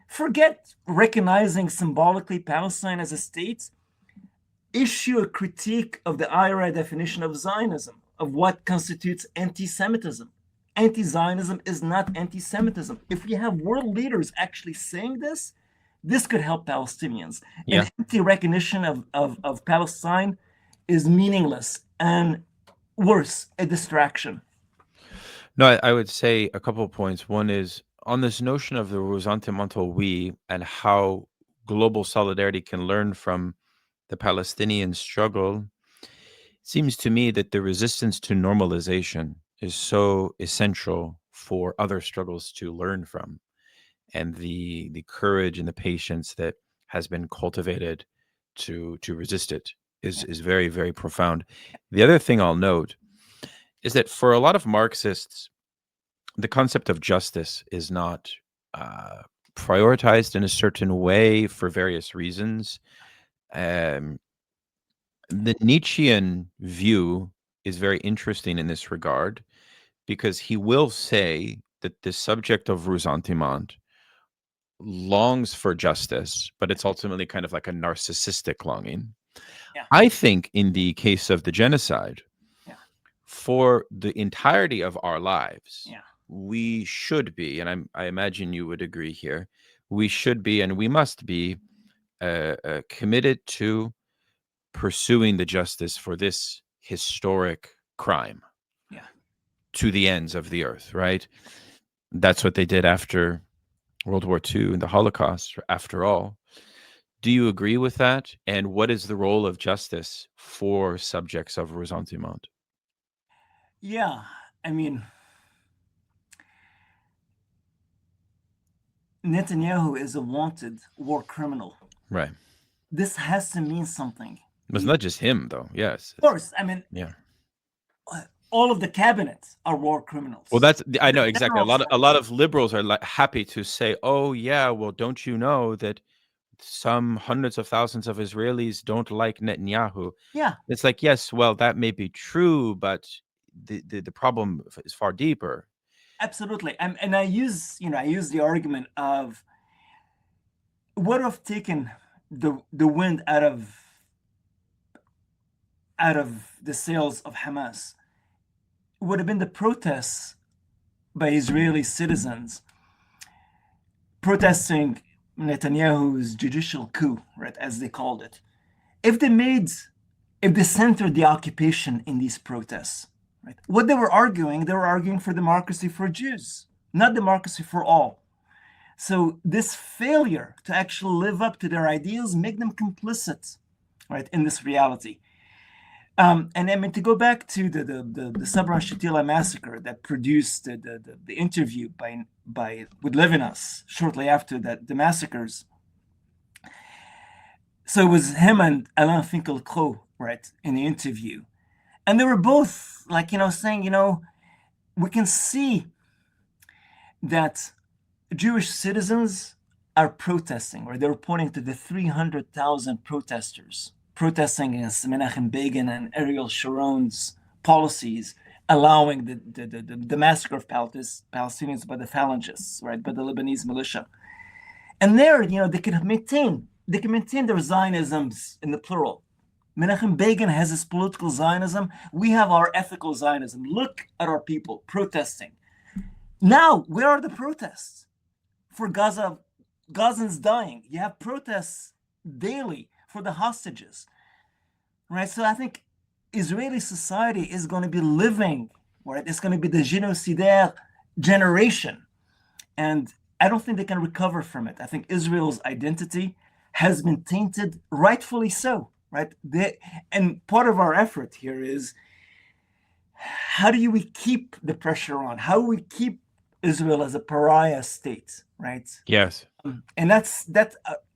B: forget recognizing symbolically Palestine as a state, issue a critique of the IRA definition of Zionism, of what constitutes anti-Semitism. Anti-Zionism is not anti-Semitism. If we have world leaders actually saying this could help Palestinians.
A: Yeah.
B: An anti-recognition of Palestine is meaningless and worse, a distraction.
A: No, I would say a couple of points. One is on this notion of the ressentiment we and how global solidarity can learn from the Palestinian struggle. It seems to me that the resistance to normalization is so essential for other struggles to learn from, and the courage and the patience that has been cultivated to resist it is very, very profound. The other thing I'll note is that for a lot of Marxists, the concept of justice is not prioritized in a certain way for various reasons. The Nietzschean view is very interesting in this regard, because he will say that the subject of ressentiment longs for justice, but it's ultimately kind of like a narcissistic longing.
B: Yeah.
A: I think in the case of the genocide, for the entirety of our lives, we should be, and I imagine you would agree here, we should be and we must be committed to pursuing the justice for this historic crime to the ends of the earth, right? That's what they did after World War II and the Holocaust, after all. Do you agree with that? And what is the role of justice for subjects of ressentiment?
B: Yeah, I mean, Netanyahu is a wanted war criminal.
A: Right.
B: This has to mean something.
A: It's not just him, though. Yes.
B: Of course. I mean, all of the cabinet are war criminals.
A: Well, I know exactly. A lot of liberals are happy to say, "Oh, yeah, well, don't you know that some hundreds of thousands of Israelis don't like Netanyahu?"
B: Yeah.
A: It's like, yes, well, that may be true, but the problem is far deeper.
B: Absolutely. And I use the argument of what have taken the wind out of the sails of Hamas would have been the protests by Israeli citizens protesting Netanyahu's judicial coup, right, as they called it. If they centered the occupation in these protests, right, what they were arguing for democracy for Jews, not democracy for all. So this failure to actually live up to their ideals make them complicit, right, in this reality. And I mean, to go back to the Sabra Shatila massacre that produced the interview with Levinas shortly after the massacres. So it was him and Alain Finkielkraut, right, in the interview. And they were both like, saying, we can see that Jewish citizens are protesting, right? They're pointing to the 300,000 protesters protesting against Menachem Begin and Ariel Sharon's policies, allowing the massacre of Palestinians by the Phalangists, right, by the Lebanese militia. And there, they can maintain their Zionisms in the plural. Menachem Begin has his political Zionism. We have our ethical Zionism. Look at our people protesting. Now, where are the protests for Gaza? Gazans dying. You have protests daily for the hostages, right? So I think Israeli society is going to be living, right? It's going to be the genocidaire generation. And I don't think they can recover from it. I think Israel's identity has been tainted, rightfully so, right? And part of our effort here is, how do we keep the pressure on? How do we keep Israel as a pariah state, right?
A: Yes.
B: And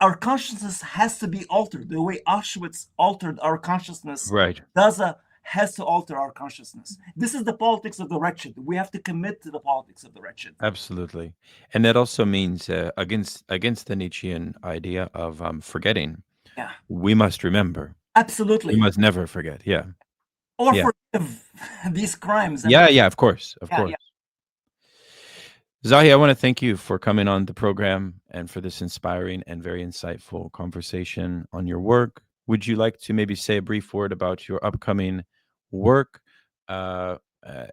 B: our consciousness has to be altered. The way Auschwitz altered our consciousness,
A: right,
B: Gaza has to alter our consciousness. This is the politics of the wretched. We have to commit to the politics of the wretched.
A: Absolutely. And that also means against the Nietzschean idea of forgetting.
B: Yeah.
A: We must remember.
B: Absolutely.
A: We must never forget. Yeah.
B: Or forgive these crimes.
A: Yeah, of course. Of course. Yeah. Zahi, I want to thank you for coming on the program and for this inspiring and very insightful conversation on your work. Would you like to maybe say a brief word about your upcoming work? And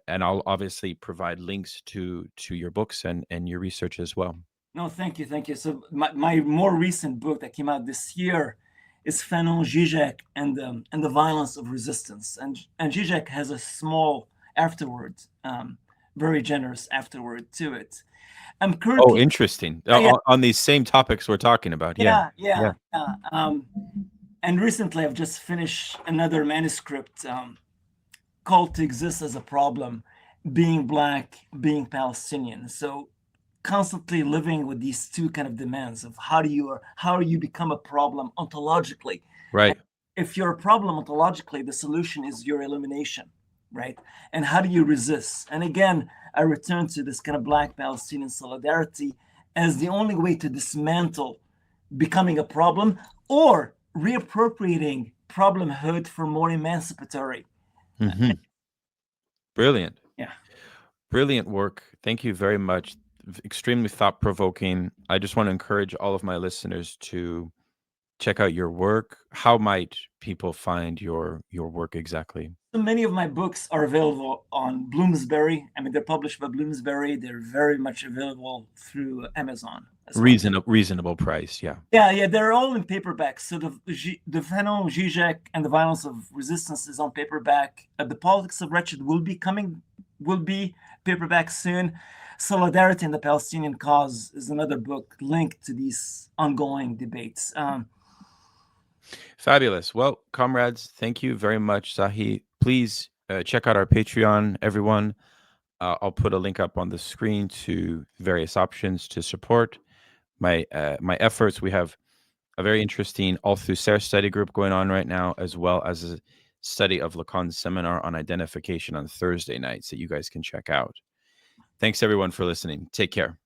A: I'll obviously provide links to your books and your research as well.
B: No, thank you. So my more recent book that came out this year is Fanon, Žižek, and the violence of resistance. And Žižek has a small afterword, very generous afterword to it. I'm currently.
A: Oh, interesting. On these same topics we're talking about.
B: Yeah. And recently I've just finished another manuscript called To Exist as a Problem, Being Black, Being Palestinian. So constantly living with these two kind of demands of how do you become a problem ontologically.
A: Right.
B: And if you're a problem ontologically, the solution is your elimination, right? And how do you resist? And again, I return to this kind of Black Palestinian solidarity as the only way to dismantle becoming a problem, or reappropriating problemhood for more emancipatory.
A: Mm-hmm. Brilliant.
B: Yeah.
A: Brilliant work. Thank you very much. Extremely thought-provoking. I just want to encourage all of my listeners to check out your work. How might people find your work exactly?
B: So many of my books are available on Bloomsbury. I mean, they're published by Bloomsbury. They're very much available through Amazon.
A: Reasonable price, yeah.
B: Yeah, they're all in paperback. So the Fanon, Žižek, and the Violence of Resistance is on paperback. The Politics of Wretched will be paperback soon. Solidarity in the Palestinian Cause is another book linked to these ongoing debates.
A: Fabulous. Well, comrades, thank you very much, Zahi. Please check out our Patreon, everyone. I'll put a link up on the screen to various options to support my efforts. We have a very interesting Althusser study group going on right now, as well as a study of Lacan's seminar on identification on Thursday nights that you guys can check out. Thanks, everyone, for listening. Take care.